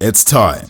It's time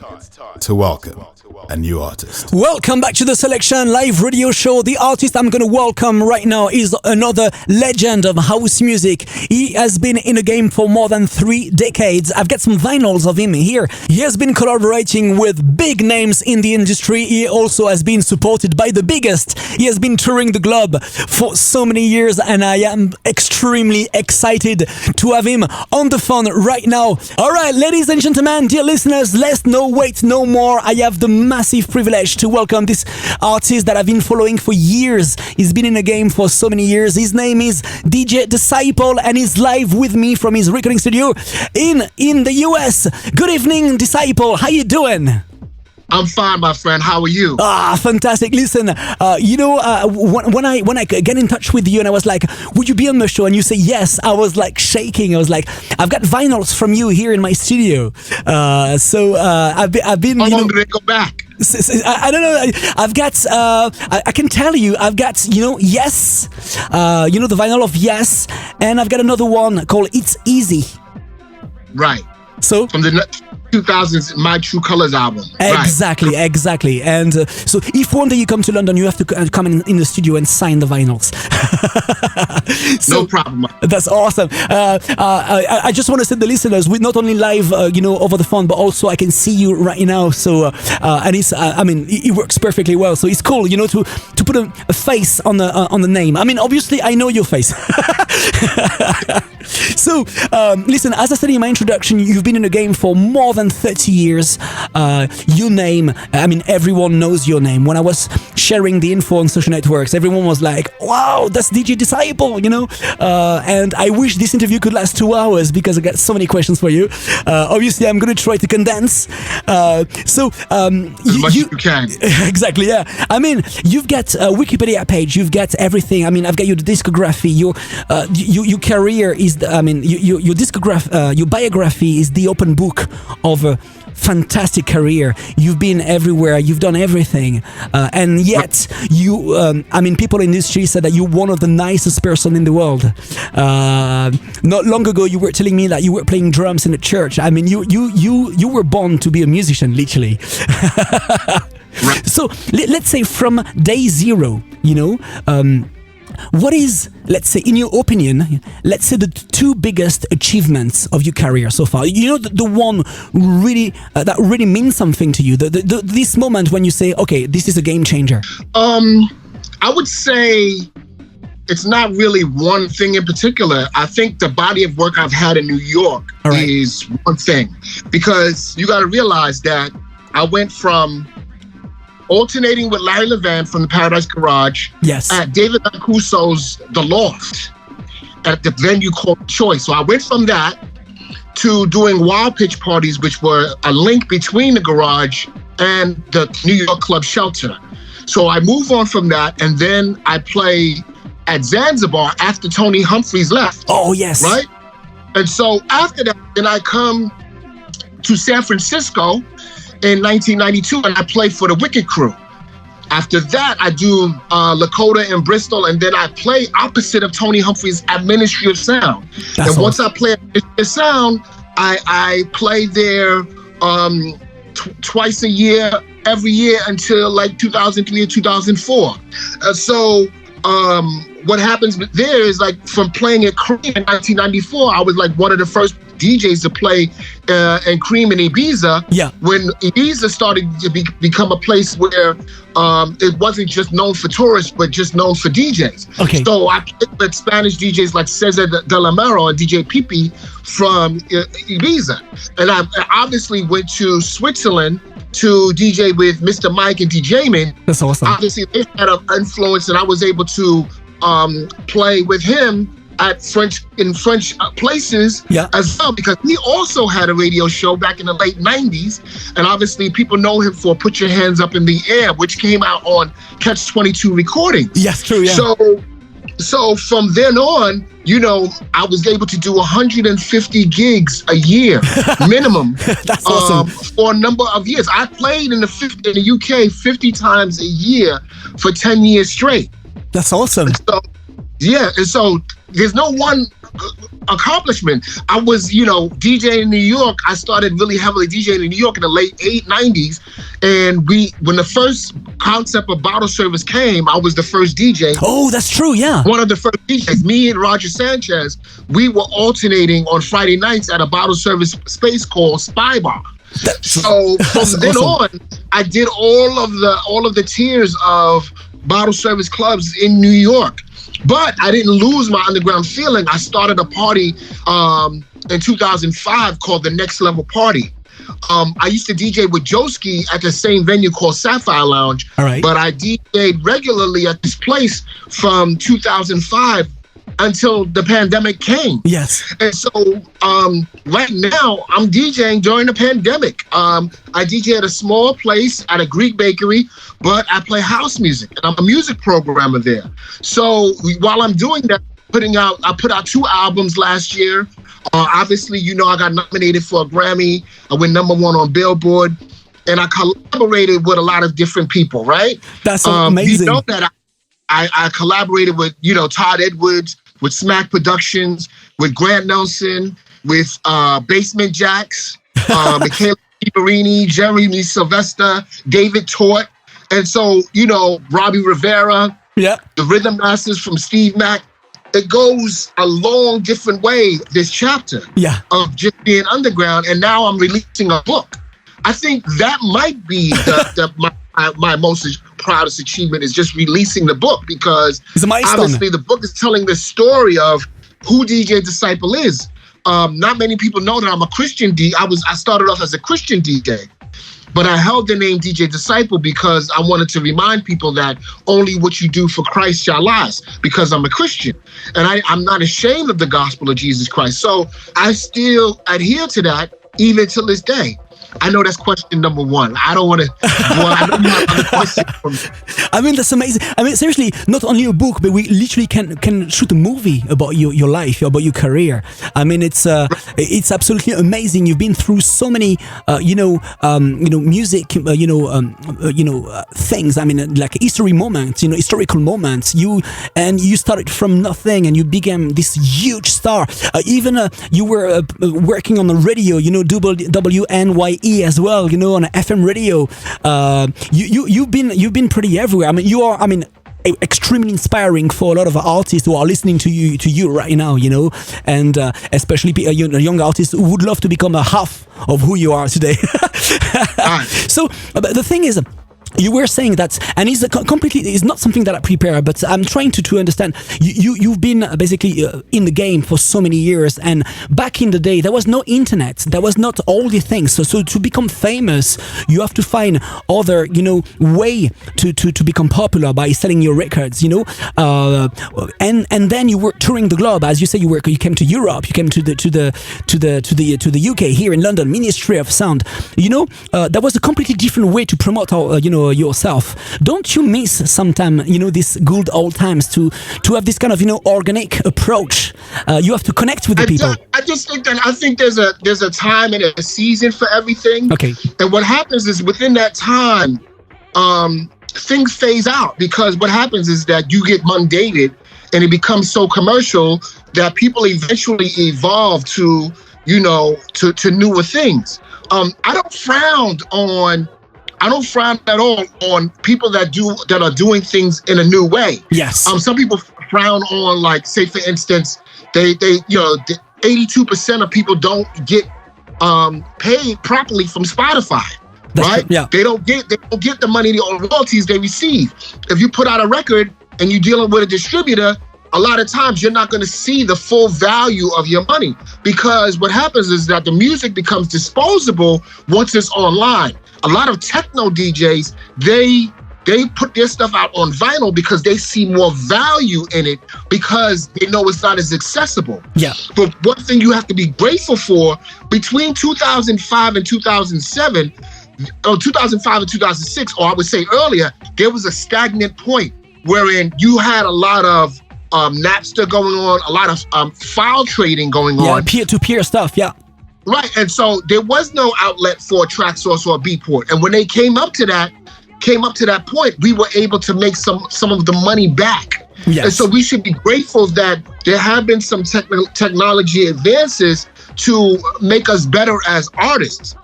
to welcome a new artist. Welcome back to the Selection Live Radio Show. The artist I'm going to welcome right now is another legend of house music. He has been in the game for more than 3 decades. I've got some vinyls of him here. He has been collaborating with big names in the industry. He also has been supported by the biggest. He has been touring the globe for so many years, and I am extremely excited to have him on the phone right now. All right, ladies and gentlemen, dear listeners, let's no wait no more. I have the massive privilege to welcome this artist that I've been following for years. He's been in the game for so many years. His name is DJ Disciple, and he's live with me from his recording studio in the US. Good evening, Disciple. How you doing? I'm fine, my friend. How are you? Fantastic. Listen, when I get in touch with you and I was like, would you be on the show? And you say yes, I was like shaking. I was like, I've got vinyls from you here in my studio. I've been. How long do they go back? I don't know. I've got. I can tell you. I've got. Yes. The vinyl of Yes, and I've got another one called It's Easy. Right. So from the 2000s, My True Colors album. Exactly. And so if one day you come to London, you have to come in the studio and sign the vinyls. No problem. That's awesome. I just want to say the listeners, we're not only live, over the phone, but also I can see you right now. So, and it's, it works perfectly well. So it's cool, to put a face on the name. I mean, obviously, I know your face. So, listen, as I said in my introduction, you've been in the game for more than 30 years. Your name, everyone knows your name. When I was sharing the info on social networks, everyone was like, wow, that's DJ Disciple, and I wish this interview could last 2 hours because I got so many questions for you. Obviously, I'm going to try to condense. As much as you can. Exactly, yeah. You've got a Wikipedia page, you've got everything. I've got your discography, your career is, your discography, your biography is the open book of a fantastic career. You've been everywhere, you've done everything, and yet you people in the industry said that you're one of the nicest person in the world. Not long ago you were telling me that you were playing drums in a church. You were born to be a musician, literally. Right. So let's say from day zero, what is, let's say, in your opinion, let's say the 2 biggest achievements of your career so far? The one really that really means something to you. This moment when you say, okay, this is a game changer. I would say it's not really one thing in particular. I think the body of work I've had in New York is one thing, because you got to realize that I went from alternating with Larry Levan from the Paradise Garage, yes, at David Mancuso's The Loft at the venue called Choice. So I went from that to doing wild pitch parties, which were a link between the Garage and the New York Club Shelter. So I move on from that, and then I play at Zanzibar after Tony Humphries left. Oh, yes. Right? And so after that, then I come to San Francisco in 1992, and I play for the Wicked Crew. After that, I do Lakota in Bristol, and then I play opposite of Tony Humphries at Ministry of Sound. That's and once I play at Ministry of Sound, I play there twice a year, every year until like 2003 or 2004. What happens there is, like, from playing at Cream in 1994, I was like one of the first DJs to play and Cream in Ibiza. Yeah. When Ibiza started to become a place where it wasn't just known for tourists, but just known for DJs. Okay. So I played with Spanish DJs like Cesar de la Mero and DJ Pipi from Ibiza. And I obviously went to Switzerland to DJ with Mr. Mike and DJ Min. That's awesome. Obviously, they had an influence, and I was able to play with him at French places as well, because he also had a radio show back in the late 90s, and obviously people know him for Put Your Hands Up in the Air, which came out on Catch 22 recordings. Yes, true, yeah. So from then on, I was able to do 150 gigs a year minimum. That's awesome. For a number of years. I played in the UK 50 times a year for 10 years straight. That's awesome. And so there's no one accomplishment. I was, DJing in New York. I started really heavily DJing in New York in the late 90s. And when the first concept of bottle service came, I was the first DJ. Oh, that's true, yeah. One of the first DJs. Me and Roger Sanchez, we were alternating on Friday nights at a bottle service space called Spy Bar. So from then on, I did all of the tiers of bottle service clubs in New York. But I didn't lose my underground feeling. I started a party in 2005 called the Next Level Party. I used to DJ with Joski at the same venue called Sapphire Lounge. All right. But I DJed regularly at this place from 2005 until the pandemic came. Yes. And so right now I'm DJing during the pandemic. I DJ at a small place at a Greek bakery, but I play house music and I'm a music programmer there. So while I'm doing that, I put out 2 albums last year. Obviously, I got nominated for a Grammy. I went #1 on Billboard, and I collaborated with a lot of different people, right? That's amazing. You know that I collaborated with, Todd Edwards, with Smack Productions, with Grant Nelson, with Basement Jaxx, Michaela Marini, Jeremy Sylvester, David Tort. And so, Robbie Rivera, yeah, the Rhythm Masters from Steve Mac. It goes a long, different way, this chapter of just being underground. And now I'm releasing a book. I think that might be my most proudest achievement, is just releasing the book, because obviously the book is telling the story of who DJ Disciple is. Not many people know that I'm a Christian I started off as a Christian DJ, but I held the name DJ Disciple because I wanted to remind people that only what you do for Christ shall last, because I'm a Christian. And I'm not ashamed of the gospel of Jesus Christ. So I still adhere to that even till this day. I know that's question number 1. I don't want to. I know you have other questions for me. I mean, that's amazing. I mean, seriously, not only a book, but we literally can shoot a movie about your life, about your career. I mean, it's absolutely amazing. You've been through so many, music, things. I mean, like historical moments. You started from nothing and you became this huge star. Even you were working on the radio, WNYE as well, on FM radio. You've been pretty everywhere. I mean, you are, extremely inspiring for a lot of artists who are listening to you right now, and especially young artists who would love to become a half of who you are today. So, but the thing is, you were saying that, and it's not something that I prepare, but I'm trying to understand. You've been basically in the game for so many years, and back in the day there was no internet, there was not all the things. So to become famous, you have to find other way to become popular by selling your records. And then you were touring the globe, as you say. You came to Europe, you came to the UK, here in London, Ministry of Sound. That was a completely different way to promote yourself. Don't you miss sometime these good old times to have this kind of organic approach? You have to connect with the people. I think there's a time and a season for everything. Okay. And what happens is, within that time, things phase out, because what happens is that you get mandated and it becomes so commercial that people eventually evolve to newer things. I don't frown at all on people that are doing things in a new way. Yes. Some people frown on, like, say for instance, they 82% of people don't get paid properly from Spotify. That's right? True, yeah. They don't get the money or royalties they receive. If you put out a record and you're dealing with a distributor, a lot of times you're not going to see the full value of your money, because what happens is that the music becomes disposable once it's online. A lot of techno DJs, they put their stuff out on vinyl because they see more value in it, because they know it's not as accessible. Yeah. But one thing you have to be grateful for, between 2005 and 2007, or 2005 and 2006, or I would say earlier, there was a stagnant point wherein you had a lot of Napster going on, a lot of file trading going on. Yeah, peer-to-peer stuff, yeah. Right, and so there was no outlet for a Traxsource or a Beatport. And when they came up to that point, we were able to make some of the money back Yes. And so we should be grateful that there have been some technology advances to make us better as artists.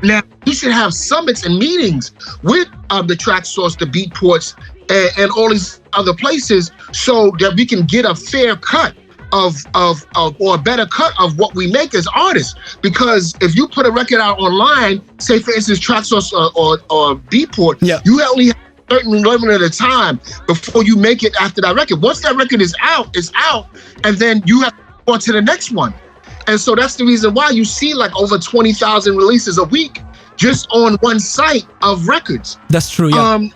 Now, we should have summits and meetings with the Track Source, the Beatports, and all these other places so that we can get a fair cut of or a better cut of what we make as artists. Because if you put a record out online, say for instance Track Source or Beatport, you only have a certain limit at a time before you make it after that record. Once that record is out, and then you have to go on to the next one. And so that's the reason why you see like over 20,000 releases a week just on one site of records. That's true, yeah.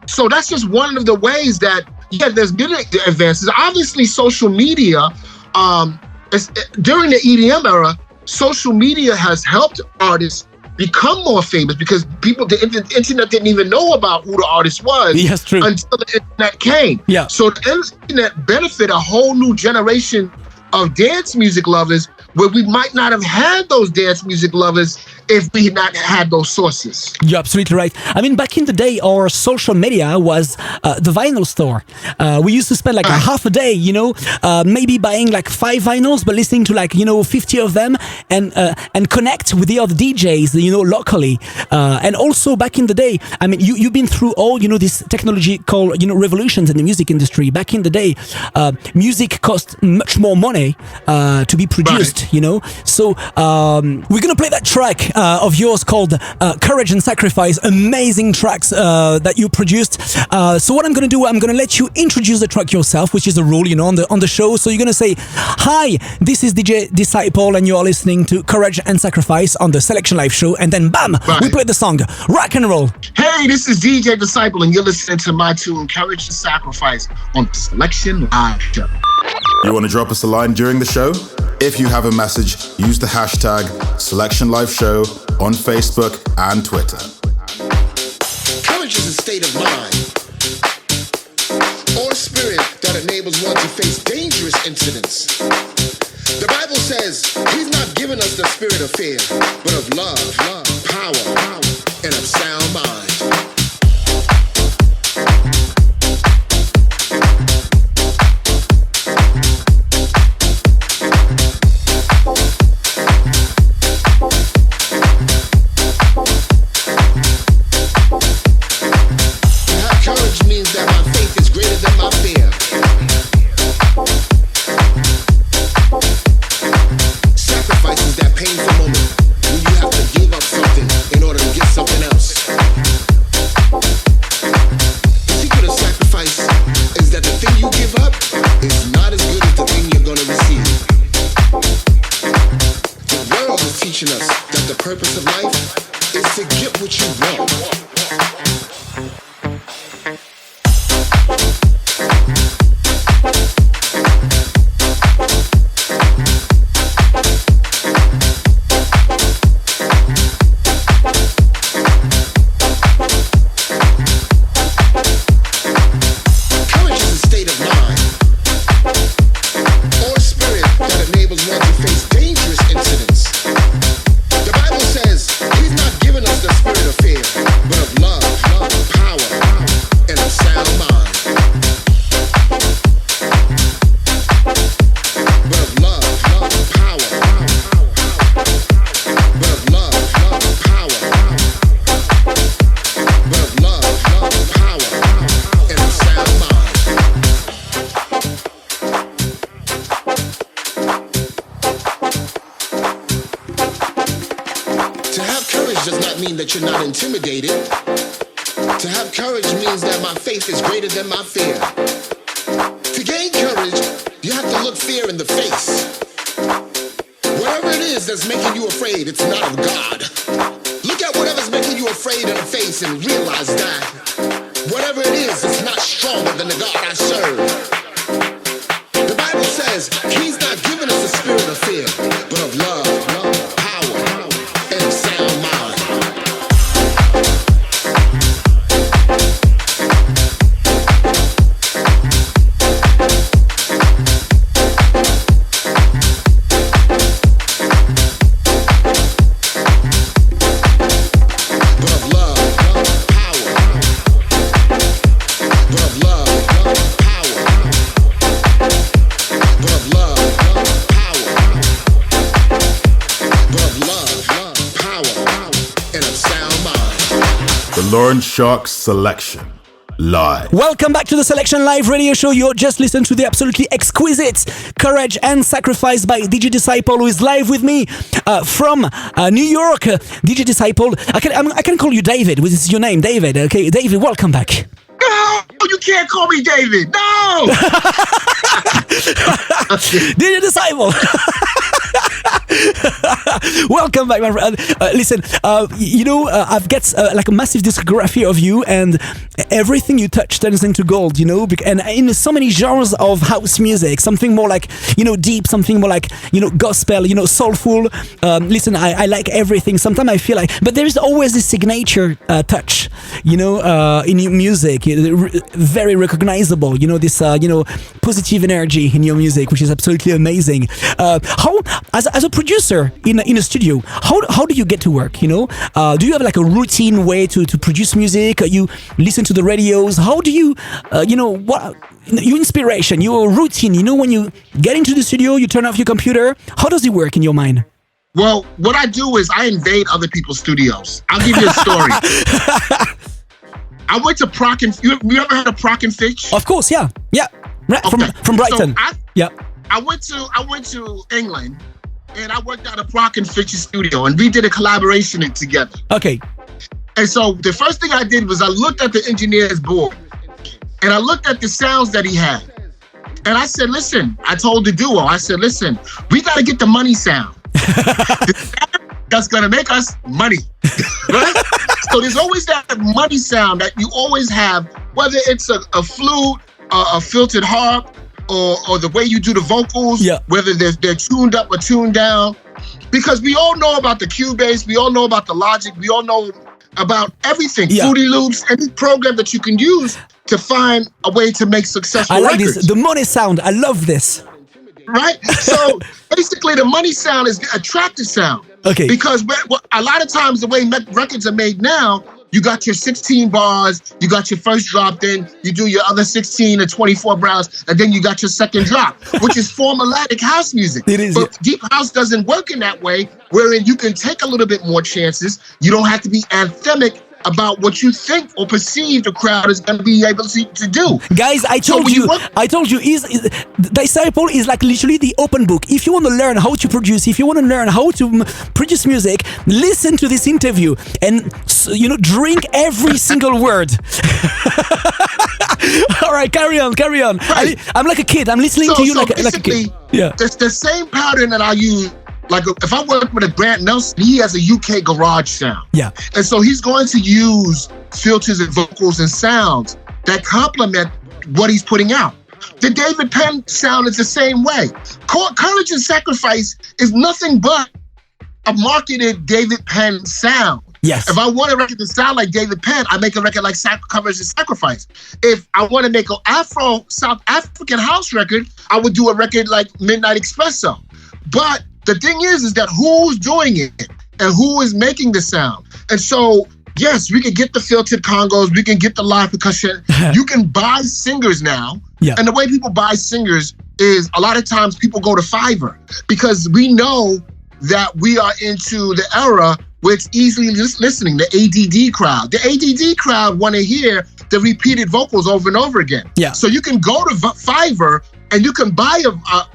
So that's just one of the ways that, there's been advances. Obviously, social media, during the EDM era, social media has helped artists become more famous because the internet didn't even know about who the artist was until the internet came. Yeah. So the internet benefited a whole new generation of dance music lovers where we might not have had those dance music lovers if we had not had those sources. You're absolutely right. I mean, back in the day, our social media was the vinyl store. We used to spend like a half a day, maybe buying like 5 vinyls, but listening to like, 50 of them and connect with the other DJs, locally. And also back in the day, I mean, you've been through all, this technology called, revolutions in the music industry. Back in the day, music cost much more money to be produced, So we're going to play that track of yours called Courage and Sacrifice. Amazing tracks that you produced. So what I'm going to do, I'm going to let you introduce the track yourself, which is a rule, on the show. So you're going to say, hi, this is DJ Disciple and you are listening to Courage and Sacrifice on the Selection Live show. And then bam, we play the song. Rock and roll. Hey, this is DJ Disciple and you're listening to my tune, Courage and Sacrifice on the Selection Live show. You want to drop us a line during the show? If you have a message, use the hashtag Selection Live Show on Facebook and Twitter. Courage is a state of mind or spirit that enables one to face dangerous incidents. The Bible says He's not given us the spirit of fear, but of love, power, and of sound mind. That you're not intimidated. To have courage means that my faith is greater than my fear. To gain courage, you have to look fear in the face. Whatever it is that's making you afraid, it's not of God. Look at whatever's making you afraid in the face and realize that whatever it is, it's not stronger than the God I serve. The Bible says He's not giving us a spirit of fear, but of love, power, and a sound mind. Power. in a sound mind. The Laurent Schark Selection Live. Welcome back to the Selection Live radio show. You just listened to the absolutely exquisite Courage and Sacrifice by DJ Disciple, who is live with me from New York. DJ Disciple, I can call you David, which is your name, David. Okay, David, welcome back. No, you can't call me David. No. DJ Disciple. Welcome back, my friend. Listen, I've got like a massive discography of you, and everything you touch turns into gold, and in so many genres of house music, something more like, deep, something more like, gospel, soulful. Listen, I like everything. Sometimes I feel like, but there is always this signature touch, in your music, very recognizable, this, positive energy in your music, which is absolutely amazing. How, as a producer in a studio, how do you get to work? Do you have like a routine way to produce music? You listen to the radios? How do you, what your inspiration, your routine? When you get into the studio, you turn off your computer. How does it work in your mind? Well, what I do is I invade other people's studios. I'll give you a story. I went to Proc and you ever heard of Proc and Fitch? Of course, yeah, right, okay. from Brighton. So I went to England. And I worked out at Brock and Fitch's studio, and we did a collaboration together. Okay. And so the first thing I did was I looked at the engineer's board, and I looked at the sounds that he had. And I said, listen, I told the duo, I said, listen, we got to get the money sound. That's going to make us money. Right? So there's always that money sound that you always have, whether it's a flute, a filtered harp, or the way you do the vocals, whether they're tuned up or tuned down. Because we all know about the Cubase, we all know about the Logic, we all know about everything, Fruity Loops, any program that you can use to find a way to make successful records. I like this, the money sound, I love this. Right? So basically the money sound is the attractive sound. Okay. Because a lot of times the way records are made now, you got your 16 bars, you got your first drop, then you do your other 16 and 24 bars, and then you got your second drop, which is formulaic house music. It is. But deep house doesn't work in that way, wherein you can take a little bit more chances. You don't have to be anthemic about what you think or perceive the crowd is going to be able to do. Guys, I told you, Disciple is like literally the open book. If you want to learn how to produce, if you want to learn how to produce music, listen to this interview and, drink every single word. All right, carry on. Right. I'm like a kid. I'm listening to you like a kid. Yeah. It's the same pattern that I use. Like if I work with a Grant Nelson, he has a UK garage sound. Yeah. And so he's going to use filters and vocals and sounds that complement what he's putting out. The David Penn sound is the same way. Courage and Sacrifice is nothing but a marketed David Penn sound. Yes. If I want a record to sound like David Penn, I make a record like Courage and Sacrifice. If I want to make an Afro South African house record, I would do a record like Midnight Espresso. But the thing is that who's doing it and who is making the sound? And so, yes, we can get the filtered congos, we can get the live percussion. You can buy singers now. Yeah. And the way people buy singers is a lot of times people go to Fiverr because we know that we are into the era where it's easily listening, the ADD crowd. The ADD crowd want to hear the repeated vocals over and over again. Yeah. So you can go to Fiverr and you can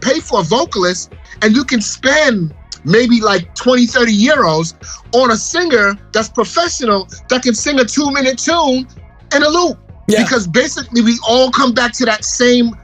pay for a vocalist, and you can spend maybe like 20, 30 euros on a singer that's professional that can sing a 2-minute tune in a loop. Yeah. Because basically we all come back to that same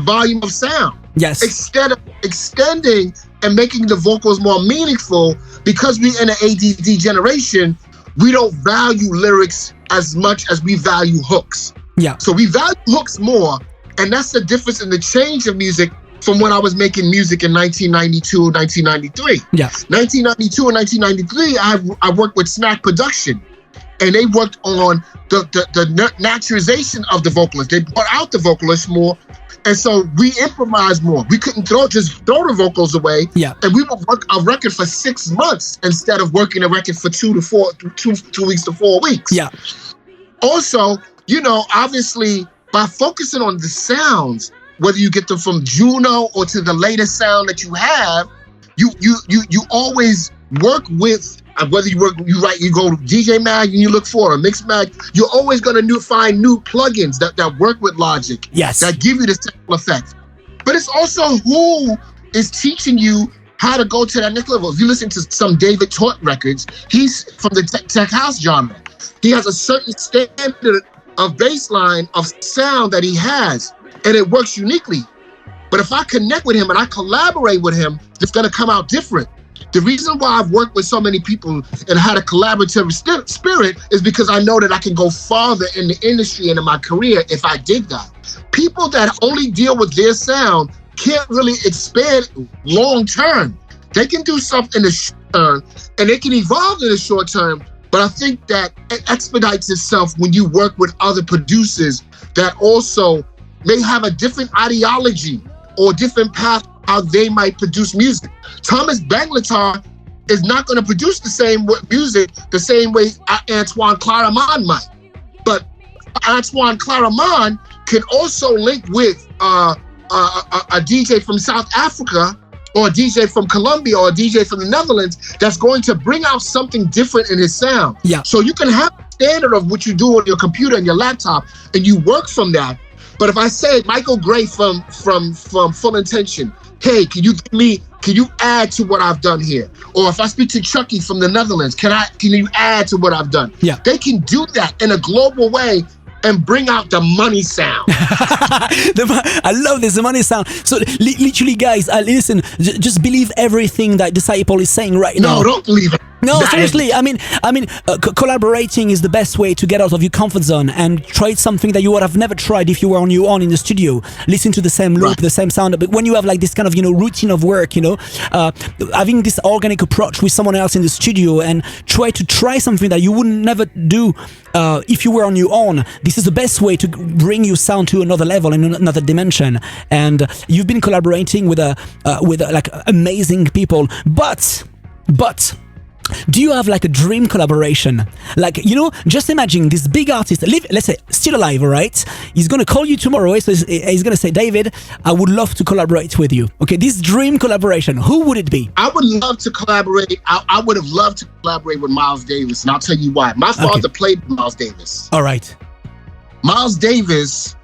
volume of sound. Yes. Instead of extending and making the vocals more meaningful, because we're in an ADD generation, we don't value lyrics as much as we value hooks. Yeah. So we value hooks more, and that's the difference in the change of music from when I was making music in 1992, 1993. Yeah. 1992 and 1993, I worked with Smack Production, and they worked on the naturalization of the vocalist. They brought out the vocalist more, and so we improvised more. We couldn't just throw the vocals away. Yeah. And we would work a record for 6 months instead of working a record for 2 weeks to 4 weeks. Yeah. Also, obviously, by focusing on the sounds, whether you get them from Juno or to the latest sound that you have, you always work with, whether you go to DJ Mag and you look for a Mix Mag, you're always going to find new plugins that work with Logic. Yes. That give you the sample effect. But it's also who is teaching you how to go to that next level. If you listen to some David Tort records, he's from the tech house genre. He has a certain standard of baseline of sound that he has, and it works uniquely. But if I connect with him and I collaborate with him, it's going to come out different. The reason why I've worked with so many people and had a collaborative spirit is because I know that I can go farther in the industry and in my career if I did that. People that only deal with their sound can't really expand long term. They can do something in the short term and they can evolve in the short term, but I think that it expedites itself when you work with other producers that also may have a different ideology or different path how they might produce music. Thomas Banglatar is not going to produce the same music the same way Antoine Claraman might. But Antoine Claraman can also link with a DJ from South Africa or a DJ from Colombia or a DJ from the Netherlands that's going to bring out something different in his sound. Yeah. So you can have a standard of what you do on your computer and your laptop and you work from that. But if I say Michael Gray from Full Intention, hey, can you add to what I've done here? Or if I speak to Chucky from the Netherlands, can you add to what I've done? Yeah. They can do that in a global way and bring out the money sound. I love this, the money sound. So literally, guys, listen, just believe everything that Disciple is saying right now. No, don't believe it. No, seriously. I mean, collaborating is the best way to get out of your comfort zone and try something that you would have never tried if you were on your own in the studio. Listen to the same loop, the same sound. But when you have like this kind of routine of work, having this organic approach with someone else in the studio and try something that you would never do if you were on your own. This is the best way to bring your sound to another level and another dimension. And you've been collaborating with like amazing people, but. Do you have like a dream collaboration? Like, just imagine this big artist, let's say, still alive, all right? He's going to call you tomorrow. So he's going to say, David, I would love to collaborate with you. Okay, this dream collaboration, who would it be? I would love to collaborate. I would have loved to collaborate with Miles Davis, and I'll tell you why. My father played with Miles Davis. All right. Miles Davis,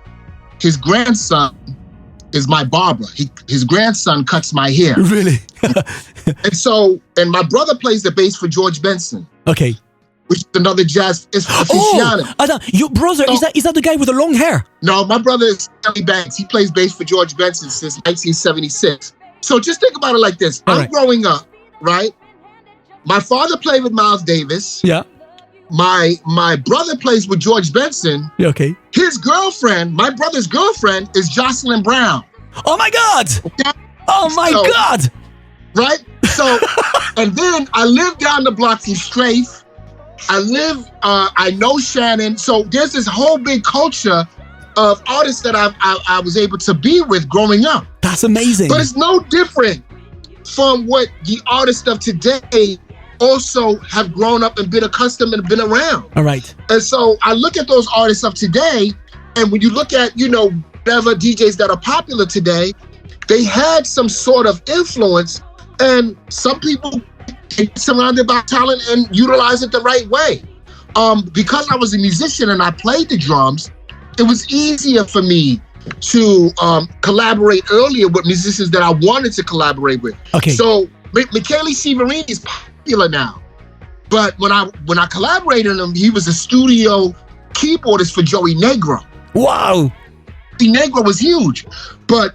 his grandson, is my barber. His grandson cuts my hair. Really? and my brother plays the bass for George Benson. Okay. Which is another jazz aficionado. Oh, your brother, is that the guy with the long hair? No, my brother is Kelly Banks. He plays bass for George Benson since 1976. So just think about it like this. I'm growing up, right? My father played with Miles Davis. Yeah. My brother plays with George Benson. Yeah, okay. His girlfriend, my brother's girlfriend, is Jocelyn Brown. Oh my God! Okay? Oh my God! Right? So, and then I live down the block from Strafe. I know Shannon. So there's this whole big culture of artists that I was able to be with growing up. That's amazing. But it's no different from what the artists of today also have grown up and been accustomed and been around. All right. And so I look at those artists of today, and when you look at, whatever DJs that are popular today, they had some sort of influence, and some people get surrounded by talent and utilize it the right way. Because I was a musician and I played the drums, it was easier for me to collaborate earlier with musicians that I wanted to collaborate with. Okay. So Michele Severini is popular now, but when I collaborated with him, he was a studio keyboardist for Joey Negro. Wow. Joey Negro was huge, but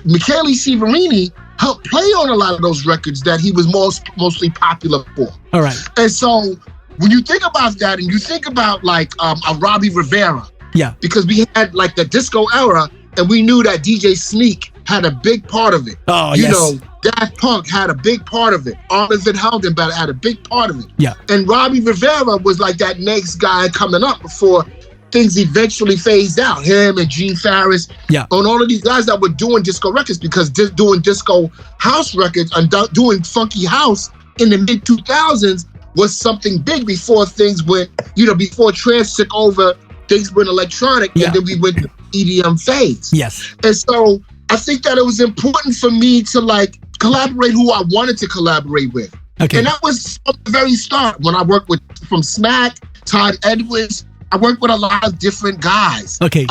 Michele Severini helped play on a lot of those records that he was mostly popular for. All right. And so when you think about that, and you think about like a Robbie Rivera, yeah, because we had like the disco era, and we knew that DJ Sneak had a big part of it. Oh, yes. Daft Punk had a big part of it. Armin Van Helden had a big part of it. Yeah. And Robbie Rivera was like that next guy coming up before things eventually phased out. Him and Gene Farris. Yeah. And all of these guys that were doing disco records, because doing disco house records and doing funky house in the mid-2000s was something big before things went, before trance took over, things went electronic, and then we went to EDM phase. Yes. And so I think that it was important for me to like collaborate who I wanted to collaborate with. Okay. And that was from the very start when I worked with from Smack, Todd Edwards. I worked with a lot of different guys. Okay.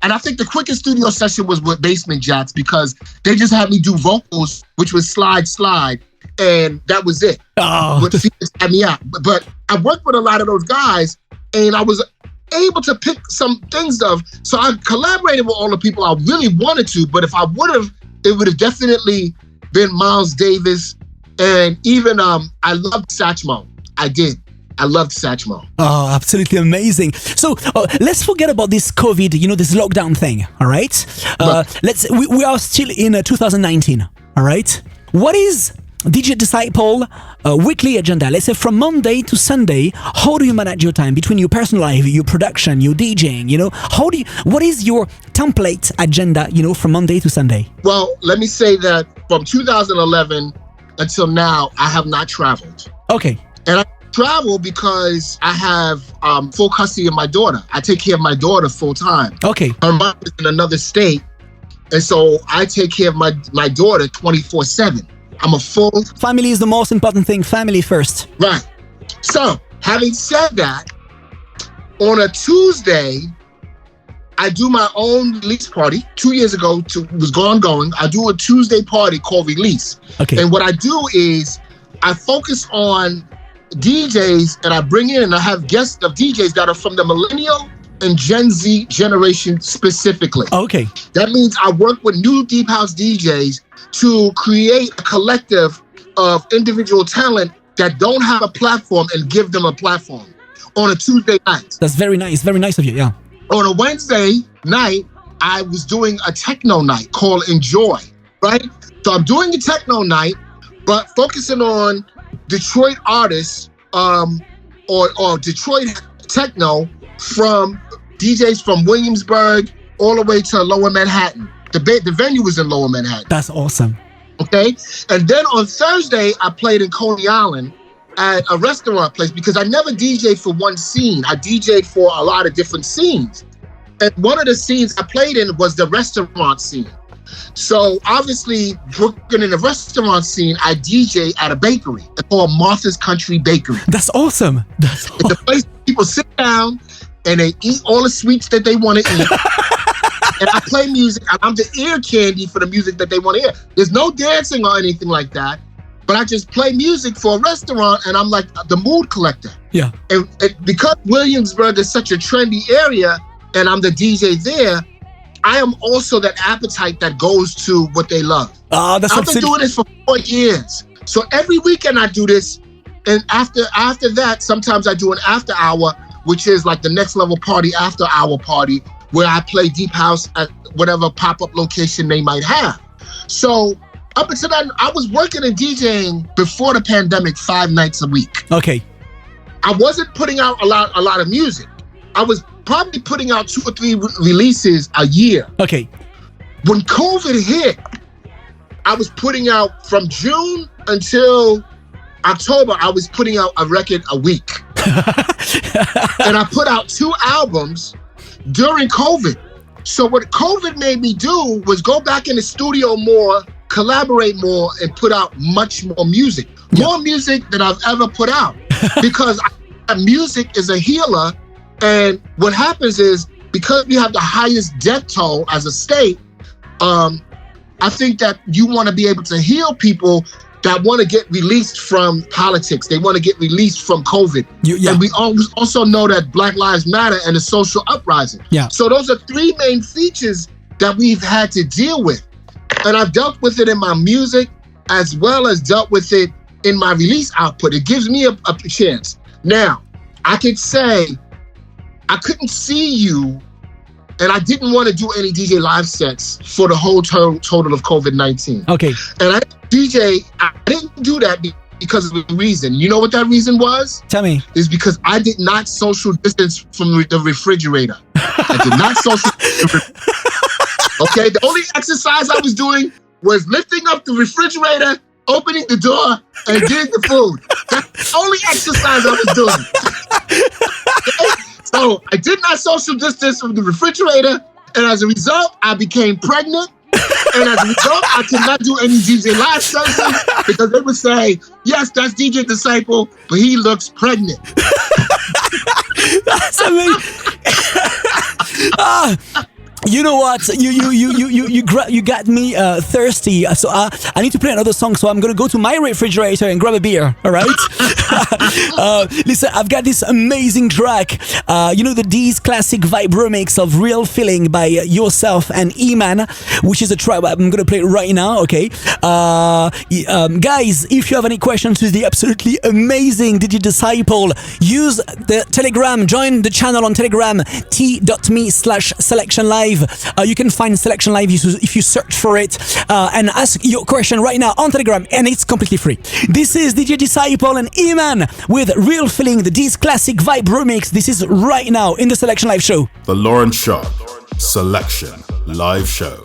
And I think the quickest studio session was with Basement Jacks because they just had me do vocals, which was slide, and that was it. Oh. With Felix had me out. But I worked with a lot of those guys, and I was able to pick some things of. So I collaborated with all the people I really wanted to, but if I would have, it would have definitely been Miles Davis, and even I loved Satchmo. I did. I loved Satchmo. Oh, absolutely amazing. So let's forget about this COVID, this lockdown thing, all right? We are still in 2019, all right? What is DJ Disciple weekly agenda? Let's say from Monday to Sunday, how do you manage your time between your personal life, your production, your DJing, what is your template agenda, from Monday to Sunday? Well, let me say that from 2011 until now, I have not traveled. Okay. And I travel because I have full custody of my daughter. I take care of my daughter full time. Okay. Her mom is in another state. And so I take care of my daughter 24/7. I'm a full... Family is the most important thing. Family first. Right. So, having said that, on a Tuesday, I do my own release party. 2 years ago, was going. I do a Tuesday party called Release. Okay. And what I do is I focus on DJs and I bring in and I have guests of DJs that are from the millennial and Gen Z generation specifically. Okay. That means I work with new deep house DJs to create a collective of individual talent that don't have a platform and give them a platform on a Tuesday night. That's very nice of you, yeah. On a Wednesday night, I was doing a techno night called Enjoy, right? So I'm doing a techno night, but focusing on Detroit artists or Detroit techno from DJs from Williamsburg all the way to Lower Manhattan. The venue was in Lower Manhattan. That's awesome. Okay? And then on Thursday, I played in Coney Island at a restaurant place because I never DJed for one scene. I DJed for a lot of different scenes. And one of the scenes I played in was the restaurant scene. So obviously, working in the restaurant scene, I DJ at a bakery called Martha's Country Bakery. That's awesome. It's the place people sit down and they eat all the sweets that they want to eat. And I play music. I'm the ear candy for the music that they want to hear. There's no dancing or anything like that. But I just play music for a restaurant and I'm like the mood collector. Yeah. And because Williamsburg is such a trendy area and I'm the DJ there, I am also that appetite that goes to what they love. I've been doing this for 4 years. So every weekend I do this. And after that, sometimes I do an after hour, which is like the next level party, after hour party, where I play deep house at whatever pop-up location they might have. So up until then, I was working and DJing before the pandemic 5 nights a week. Okay. I wasn't putting out a lot of music. I was probably putting out 2 or 3 releases a year. Okay. When COVID hit, I was putting out from June until October, I was putting out a record a week. And I put out 2 albums during COVID. So what COVID made me do was go back in the studio more, collaborate more, and put out much more music. More music than I've ever put out. Because music is a healer. And what happens is, because we have the highest death toll as a state, I think that you want to be able to heal people that want to get released from politics. They want to get released from COVID. And we also know that Black Lives Matter and the social uprising. Yeah. So those are 3 main features that we've had to deal with. And I've dealt with it in my music as well as dealt with it in my release output. It gives me a chance. Now, I could say, I couldn't see you and I didn't want to do any DJ live sets for the whole total of COVID-19. Okay. And I didn't do that because of a reason. You know what that reason was? Tell me. Is because I did not social distance from the refrigerator. I did not social distance. Okay, the only exercise I was doing was lifting up the refrigerator, opening the door, and getting the food. That's the only exercise I was doing. Okay? So I did not social distance from the refrigerator, and as a result, I became pregnant, And as a result, I could not do any DJ live sessions because they would say, yes, that's DJ Disciple, but he looks pregnant. That's amazing. You know what? You got me thirsty. So I need to play another song. So I'm gonna go to my refrigerator and grab a beer. All right. Listen, I've got this amazing track. The D's classic vibe remix of "Real Feeling" by yourself and Iman, which is a track I'm gonna play right now. Okay. Guys, if you have any questions with the absolutely amazing DJ Disciple, use the Telegram. Join the channel on Telegram, t.me/SelectionLive. You can find Selection Live if you search for it and ask your question right now on Telegram, and it's completely free. This is DJ Disciple and Iman with "Real Feeling," the D's classic vibe remix. This is right now in the Selection Live show. The Laurent Schark Selection Live Show.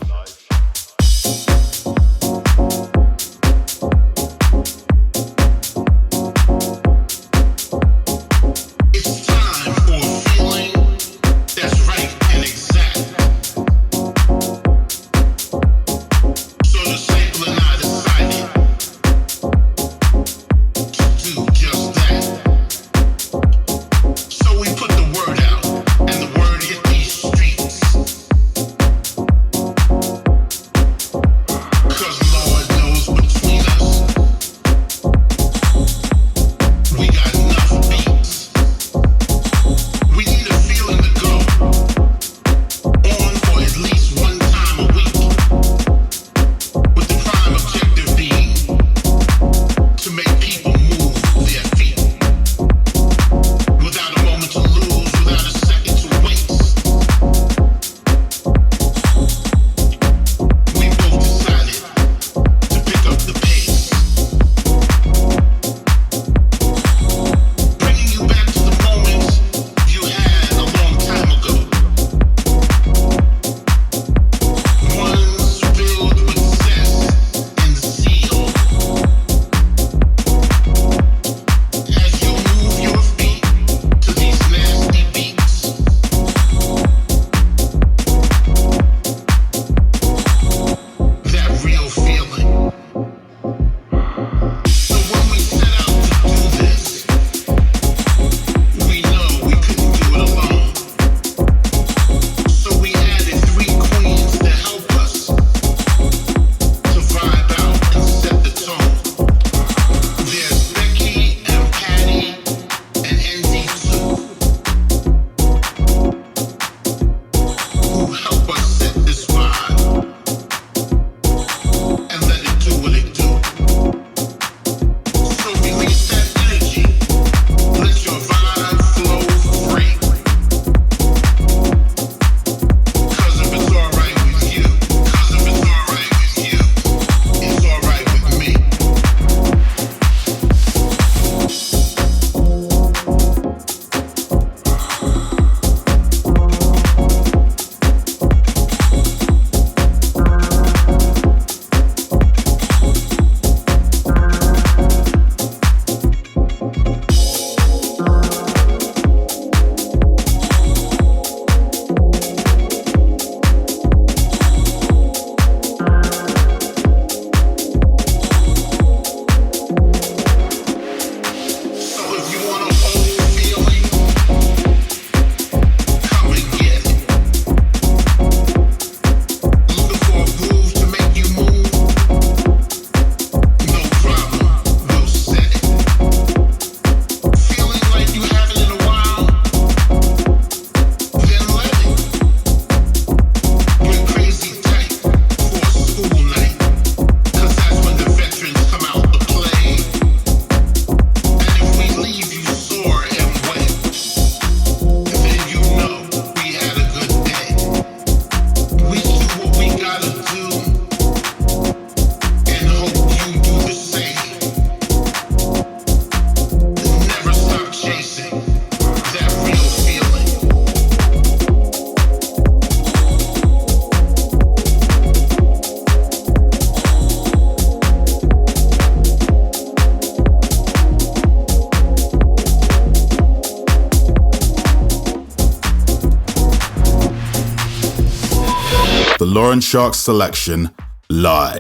the Laurent Schark Selection live.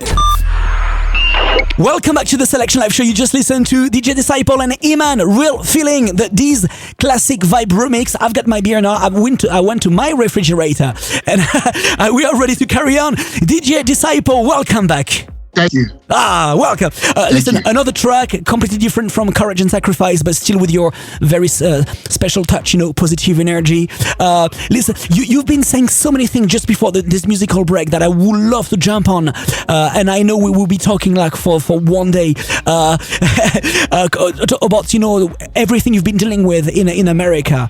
Welcome back to the Selection Live Show. You just listened to DJ Disciple and Iman. Real feeling that these classic vibe remix. I've got my beer now. I went to my refrigerator and we are ready to carry on. DJ Disciple, welcome back. Thank you. Welcome. Listen, another track completely different from Courage and Sacrifice, but still with your very special touch, positive energy. Listen, you've been saying so many things just before this musical break that I would love to jump on, and I know we will be talking like for one day about everything you've been dealing with in America,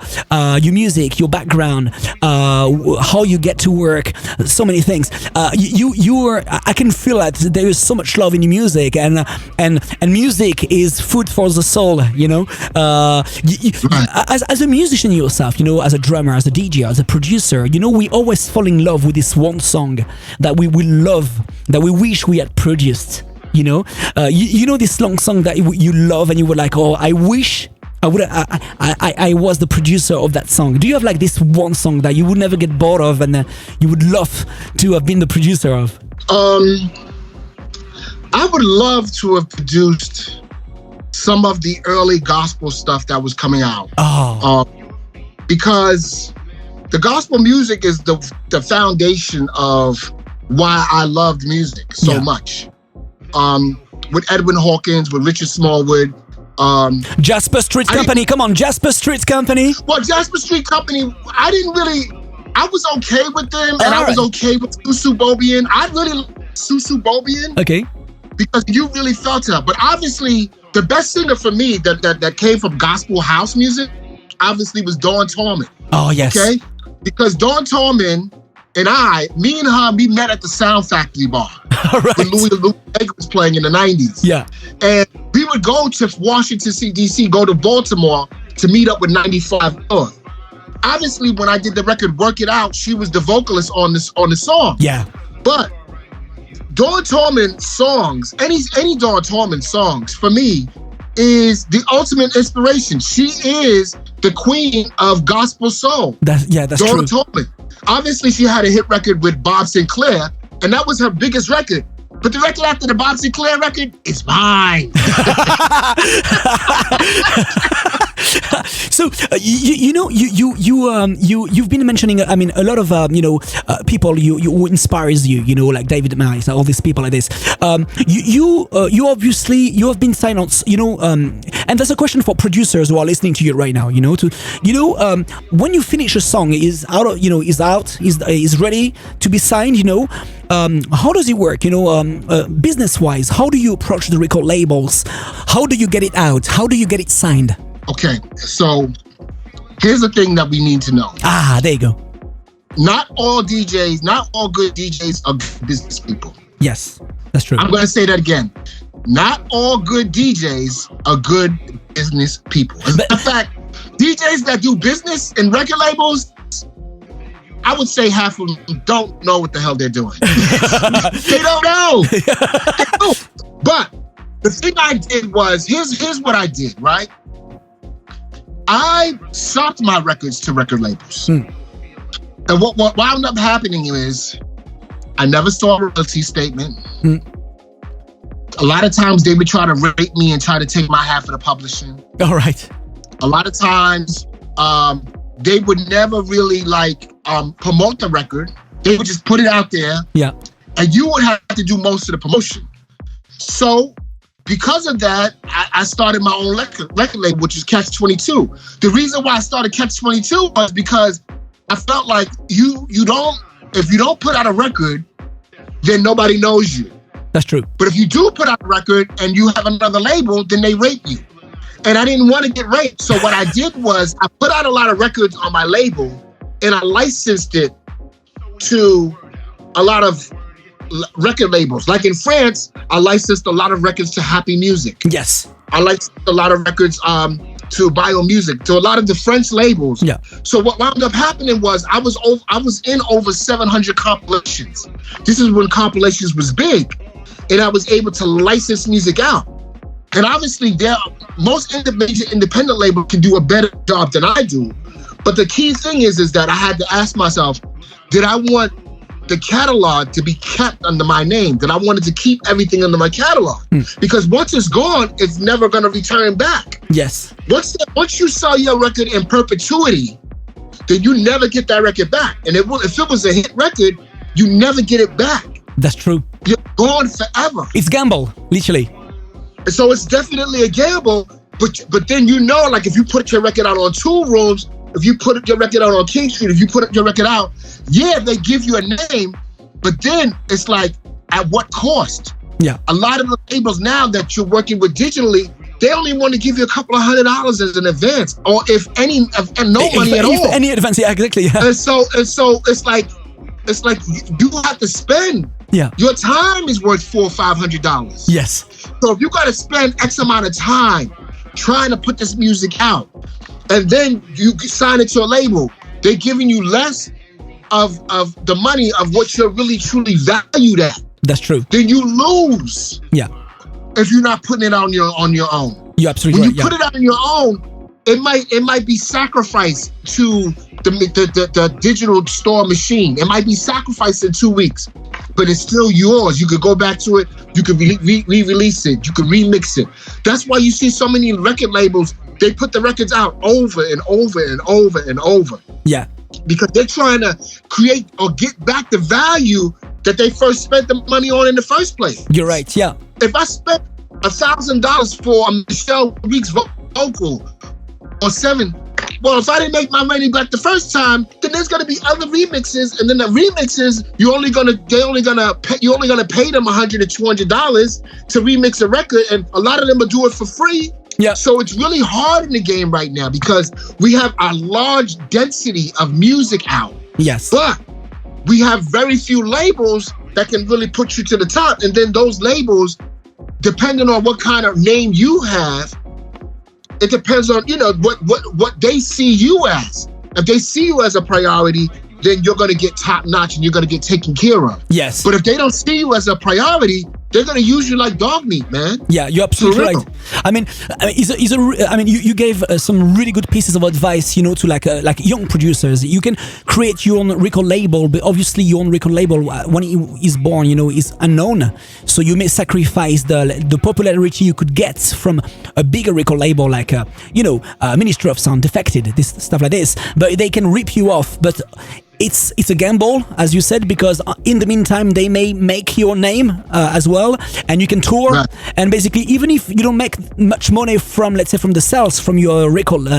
your music, your background, how you get to work, so many things. I can feel that there is so much love in your music, and music is food for the soul. As a musician yourself, as a drummer, as a DJ, as a producer, we always fall in love with this one song that we will love, that we wish we had produced. This long song that you love, and you were like, oh, I wish I was the producer of that song. Do you have like this one song that you would never get bored of, and you would love to have been the producer of? I would love to have produced some of the early gospel stuff that was coming out. Because the gospel music is the foundation of why I loved music so much. With Edwin Hawkins, with Richard Smallwood. Jasper Street Company, come on, Jasper Street Company. Well, Jasper Street Company, I was okay with them, and I was okay with Susu Bobian. I really liked Susu Bobian. Okay. Because you really felt it. But obviously, the best singer for me that came from gospel house music, obviously was Dawn Tallman. Oh, yes. Okay? Because Dawn Tallman and me and her, we met at the Sound Factory bar. All right. When Louis Vega was playing in the 90s. Yeah. And we would go to Washington, D.C., go to Baltimore to meet up with 95 North. Obviously, when I did the record Work It Out, she was the vocalist on the song. Yeah. But Dawn Tallman songs, any Dawn Tallman songs, for me, is the ultimate inspiration. She is the queen of gospel soul. That's Dawn true. Tallman. Obviously, she had a hit record with Bob Sinclair, and that was her biggest record. But the record after the Bob Sinclair record, it's mine. So you've been mentioning, a lot of people who inspires you, like David Miles, all these people like this. You obviously you have been signed on, and that's a question for producers who are listening to you right now. When you finish a song, is ready to be signed. How does it work? Business wise, how do you approach the record labels? How do you get it out? How do you get it signed? Okay, so here's the thing that we need to know. There you go. Not all good DJs are good business people. Yes, that's true. I'm going to say that again. Not all good DJs are good business people. In fact, DJs that do business in record labels, I would say half of them don't know what the hell they're doing. They don't know. But the thing I did was, here's what I did, right? I shopped my records to record labels. And what wound up happening is, I never saw a royalty statement. A lot of times they would try to rate me and try to take my half of the publishing. All right. A lot of times, they would never really promote the record. They would just put it out there. Yeah. And you would have to do most of the promotion. So because of that, I started my own record label, which is Catch 22. The reason why I started Catch 22 was because I felt like if you don't put out a record, then nobody knows you. That's true. But if you do put out a record and you have another label, then they rate you. And I didn't want to get raped. So what I did was I put out a lot of records on my label and I licensed it to a lot of record labels. Like in France, I licensed a lot of records to Happy Music. Yes. I licensed a lot of records to Bio Music, to a lot of the French labels. Yeah. So what wound up happening was I was in over 700 compilations. This is when compilations was big. And I was able to license music out. And obviously, most major independent labels can do a better job than I do. But the key thing is that I had to ask myself, did I want the catalog to be kept under my name, that I wanted to keep everything under my catalog. Because once it's gone, it's never going to return back. Yes. Once you sell your record in perpetuity, then you never get that record back. And if it was a hit record, you never get it back. That's true. You're gone forever. It's gamble, literally. And so it's definitely a gamble, but then like if you put your record out on Tool Rooms, if you put your record out on King Street, if you put your record out, yeah, they give you a name, but then it's like, at what cost? Yeah. A lot of the labels now that you're working with digitally, they only want to give you a couple of $100 as an advance, or if any, and no money at all. Any advance, yeah, exactly. Yeah. And so it's like you have to spend. Yeah. Your time is worth $400 or $500. Yes. So if you got to spend X amount of time trying to put this music out, and then you sign it to a label, they're giving you less of the money of what you're really truly valued at. That's true. Then you lose. Yeah. If you're not putting it on your own. You're absolutely when right. you put it on your own, it might be sacrificed to the digital store machine. It might be sacrificed in 2 weeks, but it's still yours. You could go back to it. You could re-release it. You could remix it. That's why you see so many record labels, they put the records out over and over and over and over. Yeah. Because they're trying to create or get back the value that they first spent the money on in the first place. You're right, yeah. If I spent $1,000 for a Michelle Weeks vocal or $7, well, if I didn't make my money back the first time, then there's gonna be other remixes, and then the remixes you're only gonna pay them $100 or $200 to remix a record, and a lot of them will do it for free. Yeah. So it's really hard in the game right now because we have a large density of music out. Yes. But we have very few labels that can really put you to the top. And then those labels, depending on what kind of name you have, it depends on, what they see you as. If they see you as a priority, then you're going to get top notch and you're going to get taken care of. Yes. But if they don't see you as a priority, they're going to use you like dog meat, man. Yeah, you're absolutely right. I mean, you gave some really good pieces of advice, to like young producers. You can create your own record label, but obviously your own record label when he is born, is unknown. So you may sacrifice the popularity you could get from a bigger record label like, Ministry of Sound, Defected, this stuff like this. But they can rip you off. But it's a gamble, as you said, because in the meantime they may make your name as well, and you can tour. Right. And basically, even if you don't make much money from, let's say, from the sales from your record,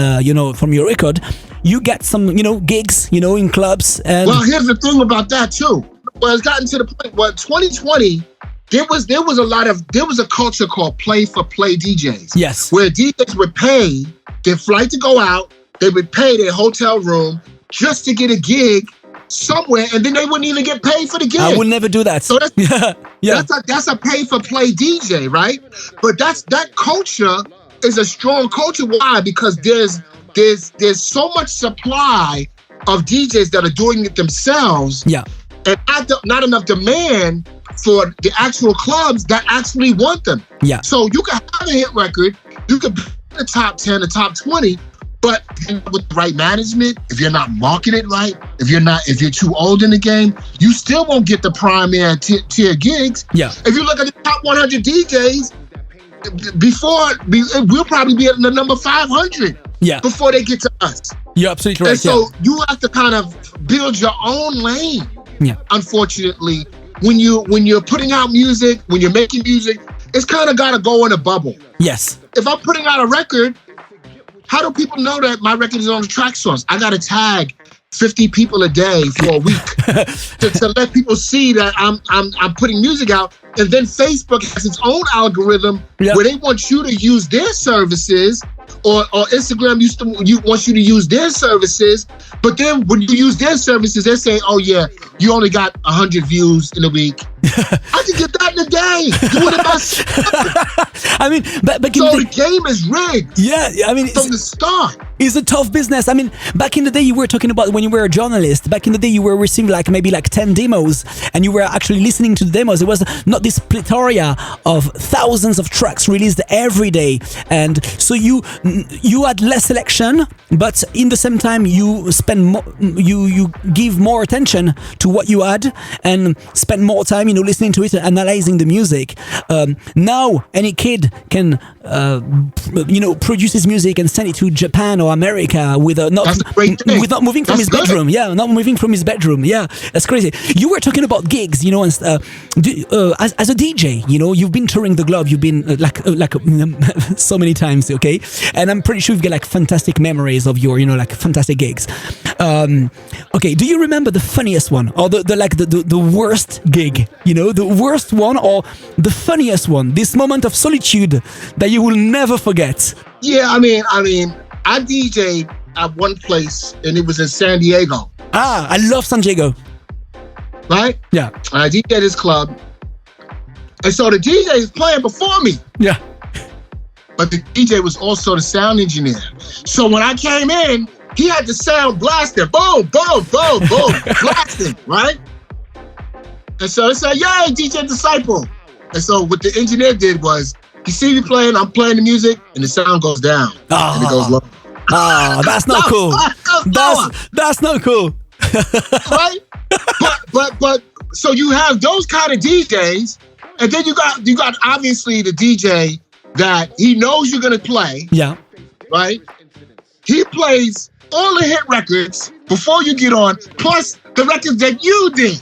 you get some, gigs, in clubs. And well, here's the thing about that too. Well, it's gotten to the point. Well, 2020, there was a culture called play for play DJs. Yes. Where DJs would pay their flight to go out, they would pay their hotel room just to get a gig somewhere, and then they wouldn't even get paid for the gig. I would never do that. So that's a pay for play DJ, right? But that culture is a strong culture. Why? Because there's so much supply of DJs that are doing it themselves. Yeah. And not enough demand for the actual clubs that actually want them. Yeah. So you can have a hit record, you can be in the top 10, the top 20, but with the right management, if you're not marketed right, if you're too old in the game, you still won't get the primary tier gigs. Yeah. If you look at the top 100 DJs, we'll probably be at the number 500. Yeah. Before they get to us. You're absolutely right. And so you have to kind of build your own lane. Yeah. Unfortunately, when you're putting out music, when you're making music, it's kind of got to go in a bubble. Yes. If I'm putting out a record, how do people know that my record is on the track source? I got to tag 50 people a day for a week to let people see that I'm putting music out. And then Facebook has its own algorithm where they want you to use their services, or Instagram wants you to use their services. But then when you use their services, they're saying, oh yeah, you only got 100 views in a week. I can get that in a day. Doing it myself. I mean, but the game is rigged. Yeah, I mean, from the start. It's a tough business. I mean, back in the day, you were talking about when you were a journalist. Back in the day, you were receiving maybe 10 demos, and you were actually listening to the demos. It was not this plethora of thousands of tracks released every day, and so you had less selection, but in the same time you spend you give more attention to what you had and spend more time, listening to it and analyzing the music. Now any kid can produce his music and send it to Japan or America without moving from his bedroom. Yeah, not moving from his bedroom. Yeah, that's crazy. You were talking about gigs, and as a DJ, you've been touring the globe. You've been so many times, okay? And I'm pretty sure you've got like fantastic memories of your, like fantastic gigs. Okay, do you remember the funniest one or the worst gig? The worst one or the funniest one? This moment of solitude that you will never forget. Yeah, I mean, I DJ'd at one place and it was in San Diego. Ah, I love San Diego. Right? Yeah. And I DJ'd this club. And so the DJ is playing before me. Yeah. But the DJ was also the sound engineer. So when I came in, he had the sound blasting. Boom, boom, boom, boom. Blasting, right? And so they said, yay, DJ Disciple. And so what the engineer did was, you see me playing, I'm playing the music, and the sound goes down. And it goes low. That's not cool. That's not cool. Right? But so you have those kind of DJs, and then you got obviously the DJ that he knows you're gonna play. Yeah. Right? He plays all the hit records before you get on, plus the records that you did.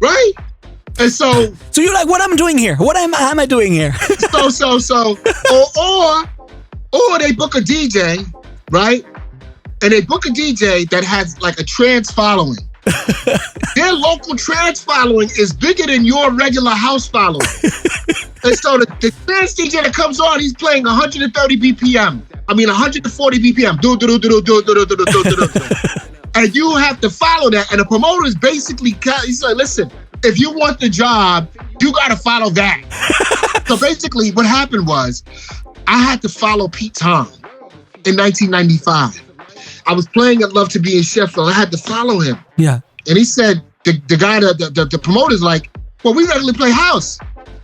Right? And so you're like, what I'm doing here? What am I doing here? or they book a DJ, right? And they book a DJ that has like a trance following. Their local trance following is bigger than your regular house following. And so the trance DJ that comes on, he's playing 130 BPM. I mean 140 BPM. And you have to follow that. And the promoter is basically, he's like, listen, if you want the job, you got to follow that. So basically what happened was I had to follow Pete Tong in 1995. I was playing at Love to Be in Sheffield. I had to follow him. Yeah. And he said, the guy, the promoter's like, well, we regularly play house.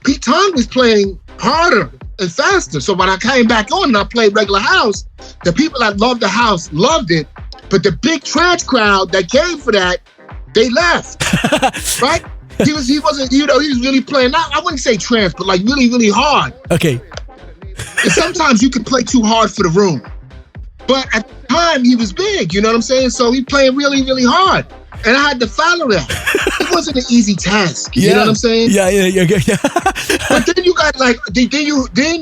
Pete Tong was playing harder and faster. So when I came back on and I played regular house, the people that loved the house loved it. But the big trance crowd that came for that, they left. Right? He wasn't, he was really playing, I wouldn't say trance, but like really, really hard. Okay. And sometimes you can play too hard for the room. But at the time, he was big, you know what I'm saying? So he playing really, really hard. And I had to follow that. It wasn't an easy task, you know what I'm saying? Yeah. But then you got like, then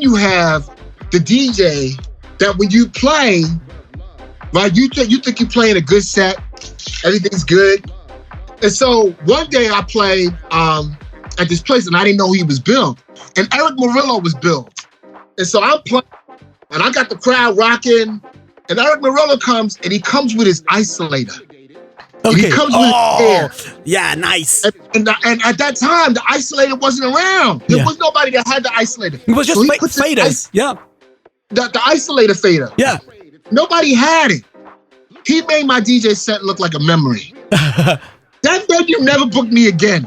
you have the DJ that when you play, right, you think you're playing a good set, everything's good. And so one day I played at this place and I didn't know he was billed. And Eric Murillo was billed. And so I'm playing and I got the crowd rocking. And Eric Murillo comes and he comes with his isolator. Okay. He comes with his air. Yeah, nice. And at that time, the isolator wasn't around. There was nobody that had the isolator. It was just faders. Yeah. The isolator fader. Yeah. Nobody had it. He made my DJ set look like a memory. That venue never booked me again.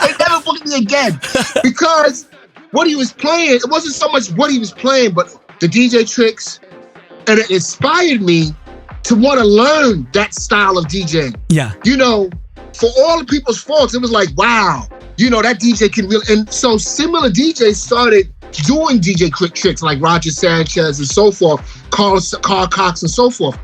They never booked me again. Because what he was playing, it wasn't so much what he was playing, but the DJ tricks. And it inspired me to want to learn that style of DJing. Yeah. You know, for all the people's faults, it was like, wow, you know, that DJ can really, and so similar DJs started doing DJ quick tricks like Roger Sanchez and so forth, Carl Cox and so forth.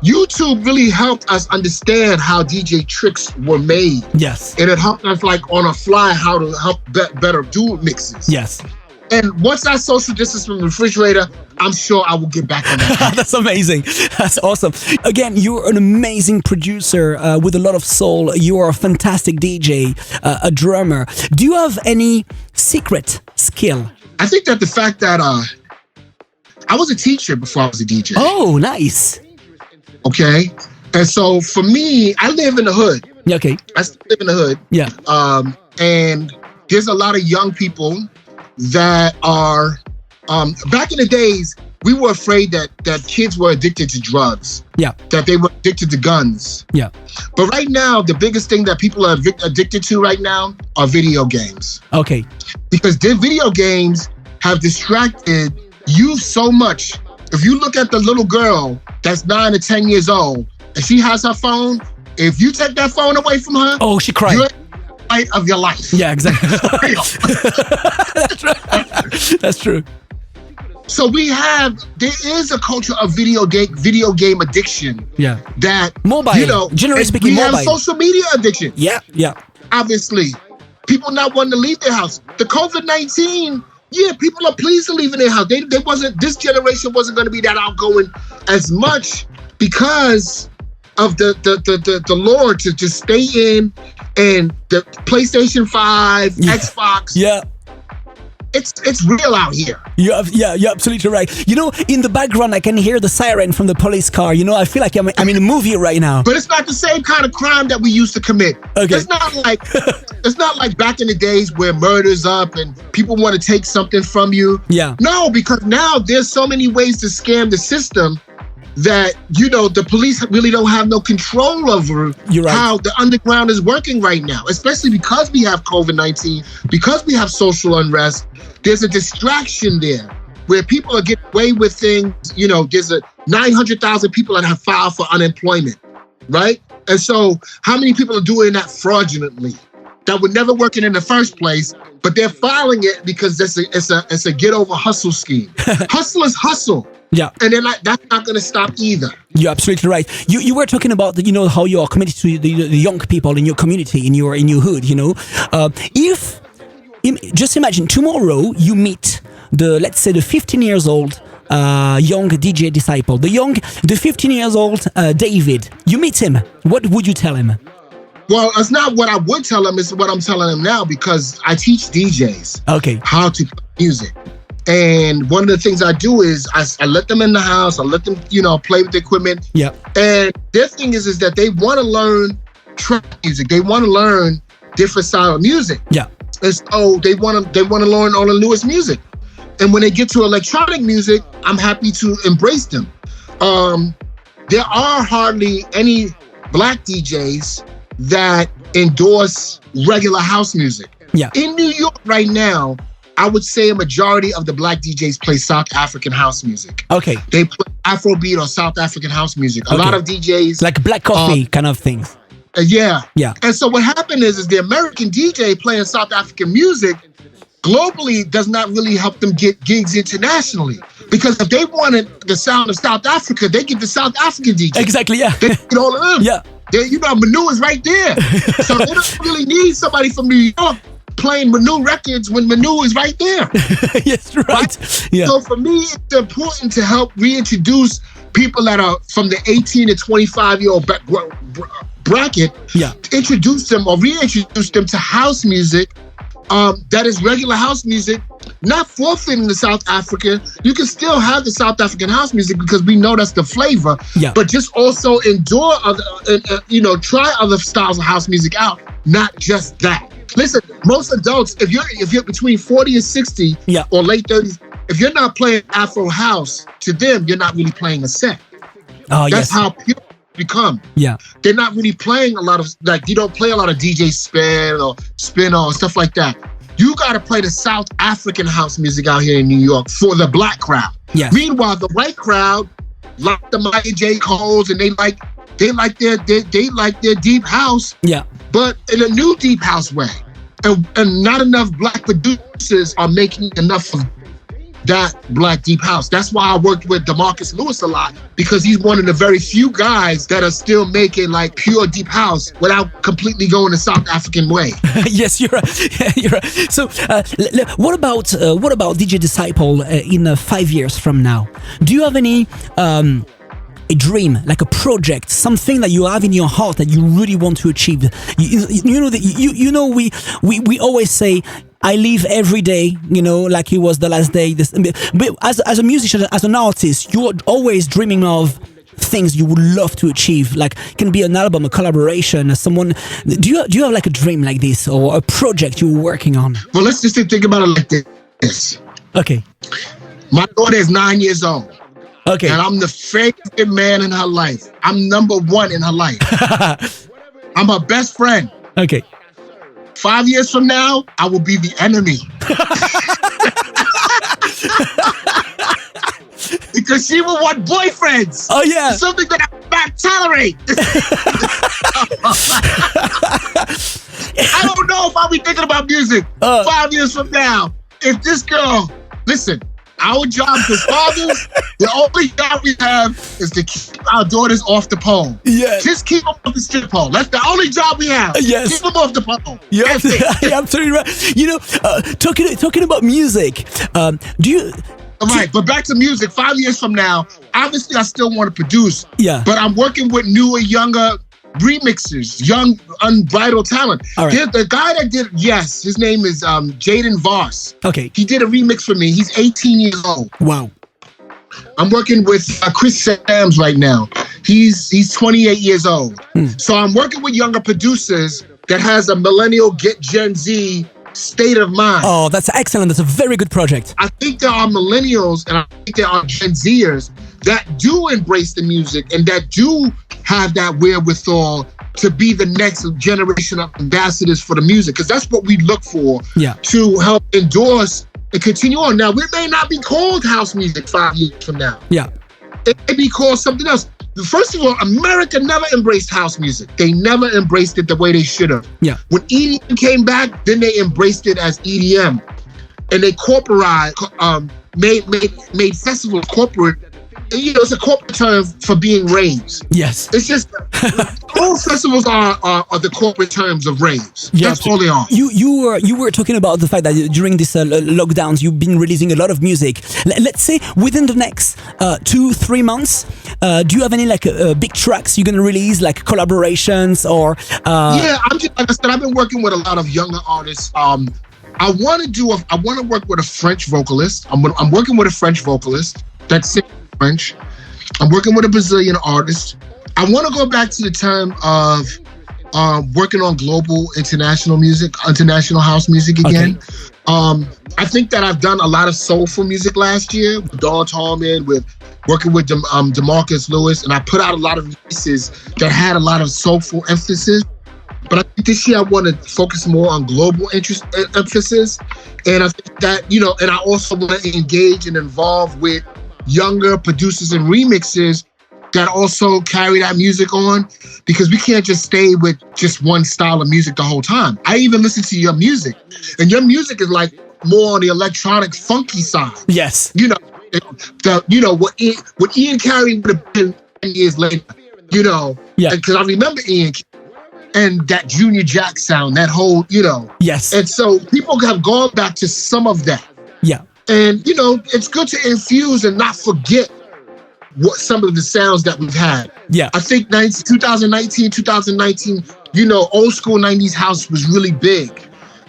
YouTube really helped us understand how DJ tricks were made. Yes. And it helped us like on a fly how to help better do mixes. Yes. And once I social distance from the refrigerator, I'm sure I will get back on that. That's amazing. That's awesome. Again, you're an amazing producer with a lot of soul. You are a fantastic DJ, a drummer. Do you have any secret skill? I think that the fact that I was a teacher before I was a DJ. Oh, nice. Okay. And so for me, I live in the hood. Okay. I still live in the hood. Yeah. And there's a lot of young people that are, back in the days, we were afraid that kids were addicted to drugs. Yeah. That they were addicted to guns. Yeah. But right now, the biggest thing that people are addicted to right now are video games. Okay. Because the video games have distracted youth so much. If you look at the little girl that's 9 or 10 years old, and she has her phone, if you take that phone away from her, oh, she cried. You're in the fight of your life. Yeah, exactly. That's right. That's true. So there is a culture of video game addiction. Yeah. That mobile. Generally speaking, we mobile. have social media addiction. Yeah. Yeah. Obviously, people not wanting to leave their house. The COVID-19. Yeah, people are pleased to leave in their house. This generation wasn't going to be that outgoing as much because of the law to just stay in, and the PlayStation 5, Xbox. Yeah. It's real out here. You're absolutely right. You know, in the background, I can hear the siren from the police car. You know, I feel like I'm in a movie right now. But it's not the same kind of crime that we used to commit. Okay. It's not like back in the days where murder's up and people want to take something from you. Yeah. No, because now there's so many ways to scam the system that, the police really don't have no control over how the underground is working right now, especially because we have COVID-19, because we have social unrest. There's a distraction there where people are getting away with things. There's 900,000 people that have filed for unemployment, right? And so how many people are doing that fraudulently that were never working in the first place, but they're filing it because it's a get over hustle scheme. Hustlers hustle. Yeah. And that's not going to stop either. You're absolutely right. You were talking about how you are committed to the young people in your community, in your hood. Just imagine tomorrow you meet let's say the 15 years old young DJ disciple, the 15 years old David. You meet him. What would you tell him? Well, it's not what I would tell him. It's what I'm telling him now, because I teach DJs how to play music. And one of the things I do is I let them in the house. I let them, play with the equipment. Yeah. And their thing is that they want to learn trap music. They want to learn different style of music. Yeah. And so they want to learn all the newest music. And when they get to electronic music, I'm happy to embrace them. There are hardly any black DJs that endorse regular house music. Yeah. In New York right now, I would say a majority of the black DJs play South African house music. Okay. They play Afrobeat or South African house music. A lot of DJs... Like Black Coffee kind of things. Yeah. Yeah. And so what happened is the American DJ playing South African music globally does not really help them get gigs internationally. Because if they wanted the sound of South Africa, they get the South African DJ. Exactly, yeah. They get all of them. Yeah. Manu is right there. So they don't really need somebody from New York playing Manu records when Manu is right there. Yes, right. Yeah. So for me, it's important to help reintroduce people that are from the 18 to 25-year-old bracket. Yeah. Introduce them or reintroduce them to house music that is regular house music, not forfeiting the South African. You can still have the South African house music because we know that's the flavor. Yeah. But just also endure other, try other styles of house music out, not just that. Listen, most adults, if you're between 40 and 60 or late 30s, if you're not playing Afro house, to them, you're not really playing a set. Oh, That's how people become. Yeah. They're not really playing a lot of, you don't play a lot of DJ spin or stuff like that. You got to play the South African house music out here in New York for the black crowd. Yeah. Meanwhile, the white crowd like the Maya J. Coles and they like their deep house. Yeah. But in a new deep house way. And not enough black producers are making enough of that black deep house. That's why I worked with DeMarcus Lewis a lot, because he's one of the very few guys that are still making pure deep house without completely going the South African way. Yes, you're right. You're right. So, what about DJ Disciple in 5 years from now? Do you have any a dream, like a project, something that you have in your heart that you really want to achieve? We always say, I live every day, like it was the last day. But as a musician, as an artist, you're always dreaming of things you would love to achieve. Like it can be an album, a collaboration, someone. Do you have like a dream like this or a project you're working on? Well, let's just think about it like this. Okay. My daughter is 9 years old. Okay. And I'm the favorite man in her life. I'm number one in her life. I'm her best friend. Okay. 5 years from now, I will be the enemy. Because she will want boyfriends. Oh, yeah. Something that I cannot tolerate. I don't know if I'll be thinking about music 5 years from now. If this girl, listen, our job as fathers, the only job we have is to keep our daughters off the pole. Yes. Just keep them off the strip pole. That's the only job we have. Yes. Keep them off the pole. You're absolutely right. You know, talking about music, do you... Right, but back to music. 5 years from now, obviously I still want to produce. Yeah. But I'm working with newer, younger remixers, young, unbridled talent. All right. The guy that did, yes, his name is Jaden Voss. Okay. He did a remix for me. He's 18 years old. Wow. I'm working with Chris Sams right now. He's 28 years old. So I'm working with younger producers that has a millennial get Gen Z state of mind. Oh, that's excellent. That's a very good project. I think there are millennials and I think there are Gen Zers that do embrace the music and that do have that wherewithal to be the next generation of ambassadors for the music, because that's what we look for to help endorse and continue on. Now, it may not be called house music 5 years from now. Yeah. It may be called something else. First of all, America never embraced house music. They never embraced it the way they should have. Yeah. When EDM came back, then they embraced it as EDM. And they made festivals corporate. You know, it's a corporate term for being raves. Yes. It's just all festivals are the corporate terms of raves. Yeah, that's all they are. You were talking about the fact that during this lockdowns you've been releasing a lot of music. Let's say within the next 2-3 months, do you have any big tracks you're gonna release, like collaborations or? Yeah, like I said, I've been working with a lot of younger artists. I want to work with a French vocalist. I'm working with a French vocalist that's sings French. I'm working with a Brazilian artist. I want to go back to the time of working on global international house music again. Okay. I think that I've done a lot of soulful music last year with Dawn Tallman, with working with DeMarcus Lewis, and I put out a lot of releases that had a lot of soulful emphasis. But I think this year I want to focus more on global emphasis. And I think that, and I also want to engage and involve with younger producers and remixers that also carry that music on, because we can't just stay with just one style of music the whole time. I even listen to your music, and your music is like more on the electronic funky side. Yes. What Ian Carey would have been 10 years later, Yeah. Because I remember Ian and that Junior Jack sound, that whole, Yes. And so people have gone back to some of that. Yeah. And, it's good to infuse and not forget what some of the sounds that we've had. Yeah. I think 2019, old school 90s house was really big.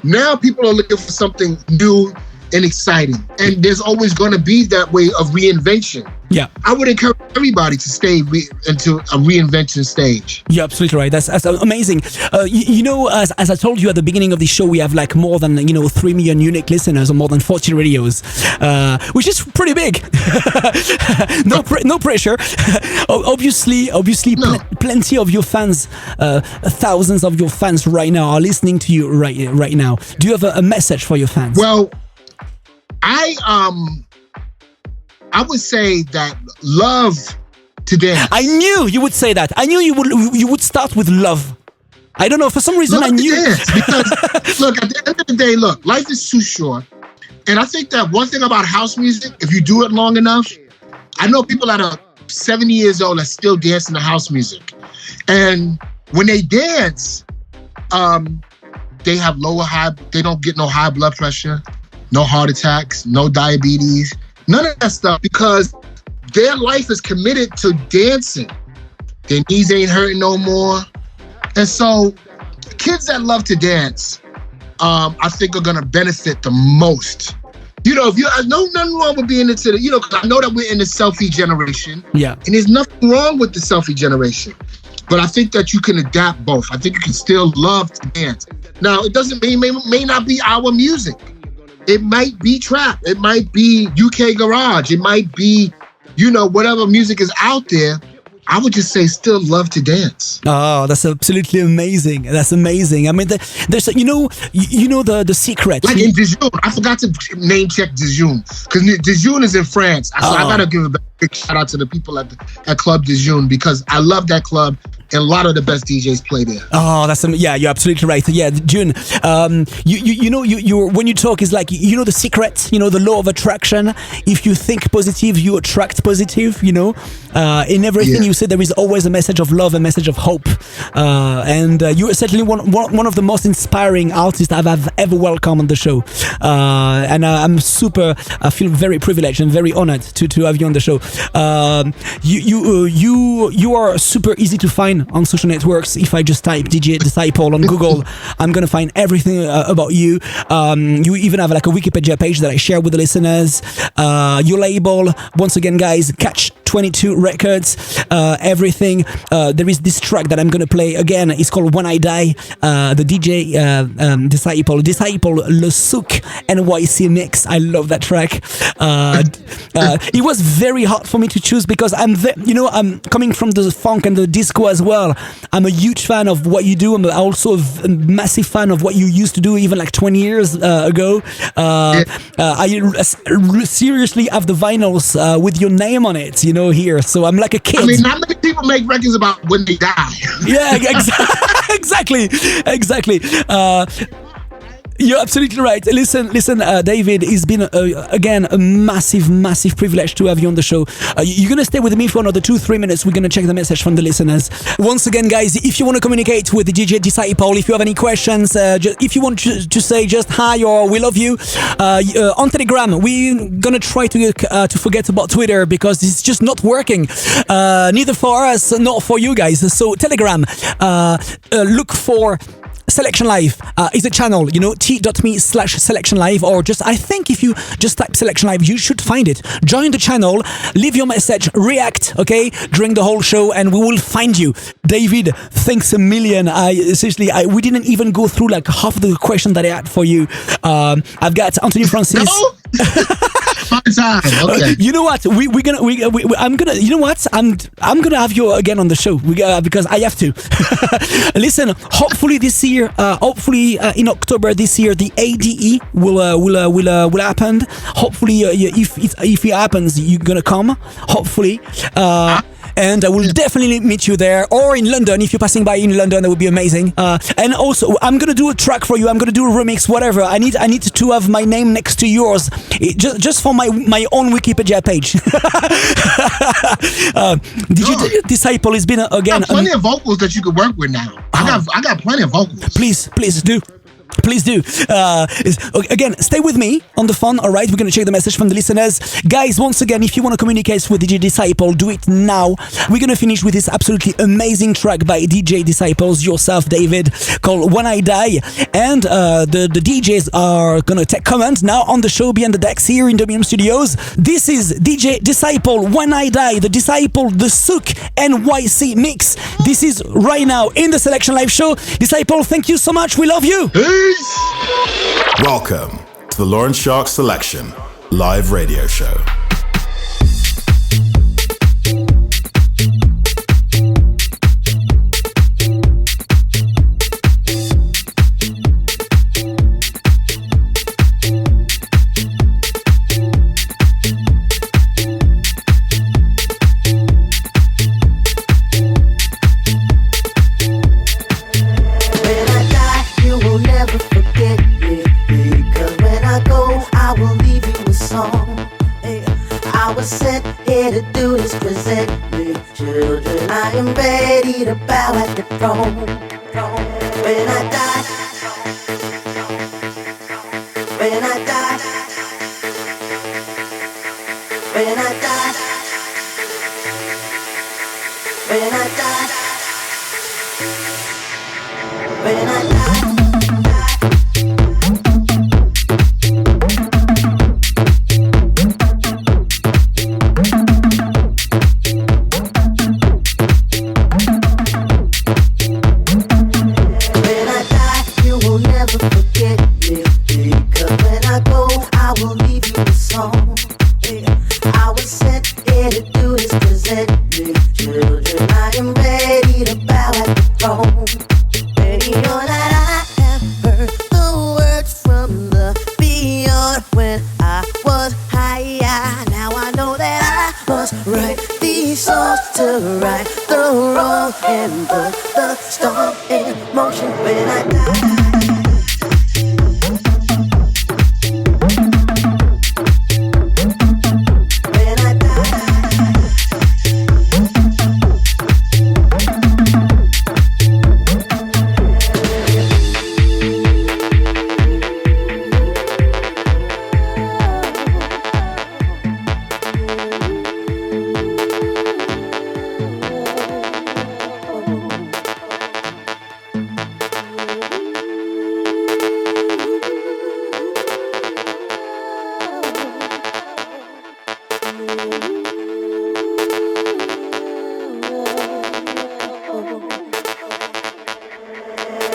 Now people are looking for something new and exciting. And there's always going to be that way of reinvention. Yeah. I would encourage everybody to stay into a reinvention stage. You're absolutely right. That's amazing. As I told you at the beginning of the show, we have more than 3 million unique listeners on more than 40 radios, which is pretty big. No pressure. Obviously, no. Plenty of your fans, thousands of your fans right now are listening to you right now. Do you have a message for your fans? Well, I would say that love to dance. I knew you would say that. I knew you would start with love. I don't know, for some reason love I knew. Dance, because look, at the end of the day, life is too short. And I think that one thing about house music, if you do it long enough, I know people that are 70 years old that still dancing to house music. And when they dance, they have they don't get no high blood pressure, no heart attacks, no diabetes, none of that stuff, because their life is committed to dancing. Their knees ain't hurting no more. And so kids that love to dance, I think are gonna benefit the most. Nothing wrong with being into because I know that we're in the selfie generation. Yeah. And there's nothing wrong with the selfie generation. But I think that you can adapt both. I think you can still love to dance. Now, it doesn't mean, may not be our music. It might be trap. It might be UK garage. It might be, whatever music is out there. I would just say still love to dance. Oh, that's absolutely amazing. That's amazing. I mean, there's the secret. Like in Dijon, I forgot to name check Dijon because Dijon is in France. So I gotta give a big shout out to the people at Club Dijon because I love that club. And a lot of the best DJs play there. Oh, you're absolutely right. Yeah, June. When you talk, is like the secret. The law of attraction. If you think positive, you attract positive. In everything you say, there is always a message of love, a message of hope. And you are certainly one of the most inspiring artists I've ever welcomed on the show. And I feel very privileged and very honored to have you on the show. You are super easy to find on social networks. If I just type DJ Disciple on Google, I'm gonna find everything about you. You even have like a Wikipedia page that I share with the listeners. Your label, once again, guys, Catch 22 Records. Everything. There is this track that I'm gonna play again. It's called When I Die. The DJ Disciple Le Souk NYC mix. I love that track. It was very hard for me to choose because I'm coming from the funk and the disco as well. I'm a huge fan of what you do. I'm also a massive fan of what you used to do even like 20 years ago. I seriously have the vinyls with your name on it, here. So I'm like a kid. I mean, not many people make records about when they die. Yeah, exactly. You're absolutely right. Listen, David, it's been again a massive privilege to have you on the show. You're gonna stay with me for another 2-3 minutes. We're gonna check the message from the listeners. Once again, guys, if you want to communicate with the DJ Disciple, if you have any questions, if you want to say just hi or we love you, on Telegram, we're gonna try to forget about Twitter because it's just not working. Neither for us nor for you guys. So Telegram, look for Selection Live is a channel, t.me/Selection Live, or I think if you just type Selection Live, you should find it. Join the channel, leave your message, react, okay, during the whole show, and we will find you. David, thanks a million. We didn't even go through like half of the question that I had for you. I've got Anthony Francis. No? Fun time. Okay. You know what? I'm gonna have you again on the show because I have to. Listen, hopefully this year, in October this year, the ADE will happen. Hopefully, if it happens, you're gonna come. Hopefully. And I will definitely meet you there, or in London. If you're passing by in London, that would be amazing. And also, I'm gonna do a track for you. I'm gonna do a remix, whatever. I need to have my name next to yours, just for my own Wikipedia page. DJ Disciple has been again. I got plenty of vocals that you could work with now. I got plenty of vocals. Please do. Please do. Again, stay with me on the phone, all right? We're going to check the message from the listeners. Guys, once again, if you want to communicate with DJ Disciple, do it now. We're going to finish with this absolutely amazing track by DJ Disciples, yourself, David, called When I Die. And the DJs are going to take comment now on the show Behind the Decks here in WM Studios. This is DJ Disciple, When I Die, the Disciple, the Souk NYC mix. This is right now in the Selection Live show. Disciple, thank you so much. We love you. Welcome to the Laurent Schark Selection live radio show. Sent here to do is present me children. I am ready to bow at the throne. When I die, when I die, when I die, when I die, when I die. When I die, you will never forget me. Because when I go, present me. Children, I am ready to bow at the throne. Ready or not, I have heard the words from the beyond when I was higher. Now I know that I must write these songs to right the wrong and put the storm in motion when I die.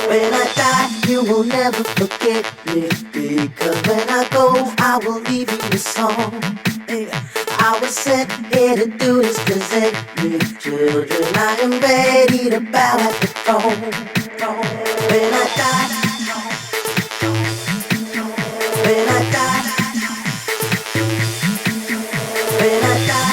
When I die, you will never forget me. Because when I go, I will leave you a song. I was sent here to do is present me. Children, I am ready to bow at the throne. When I die, when I die, when I die.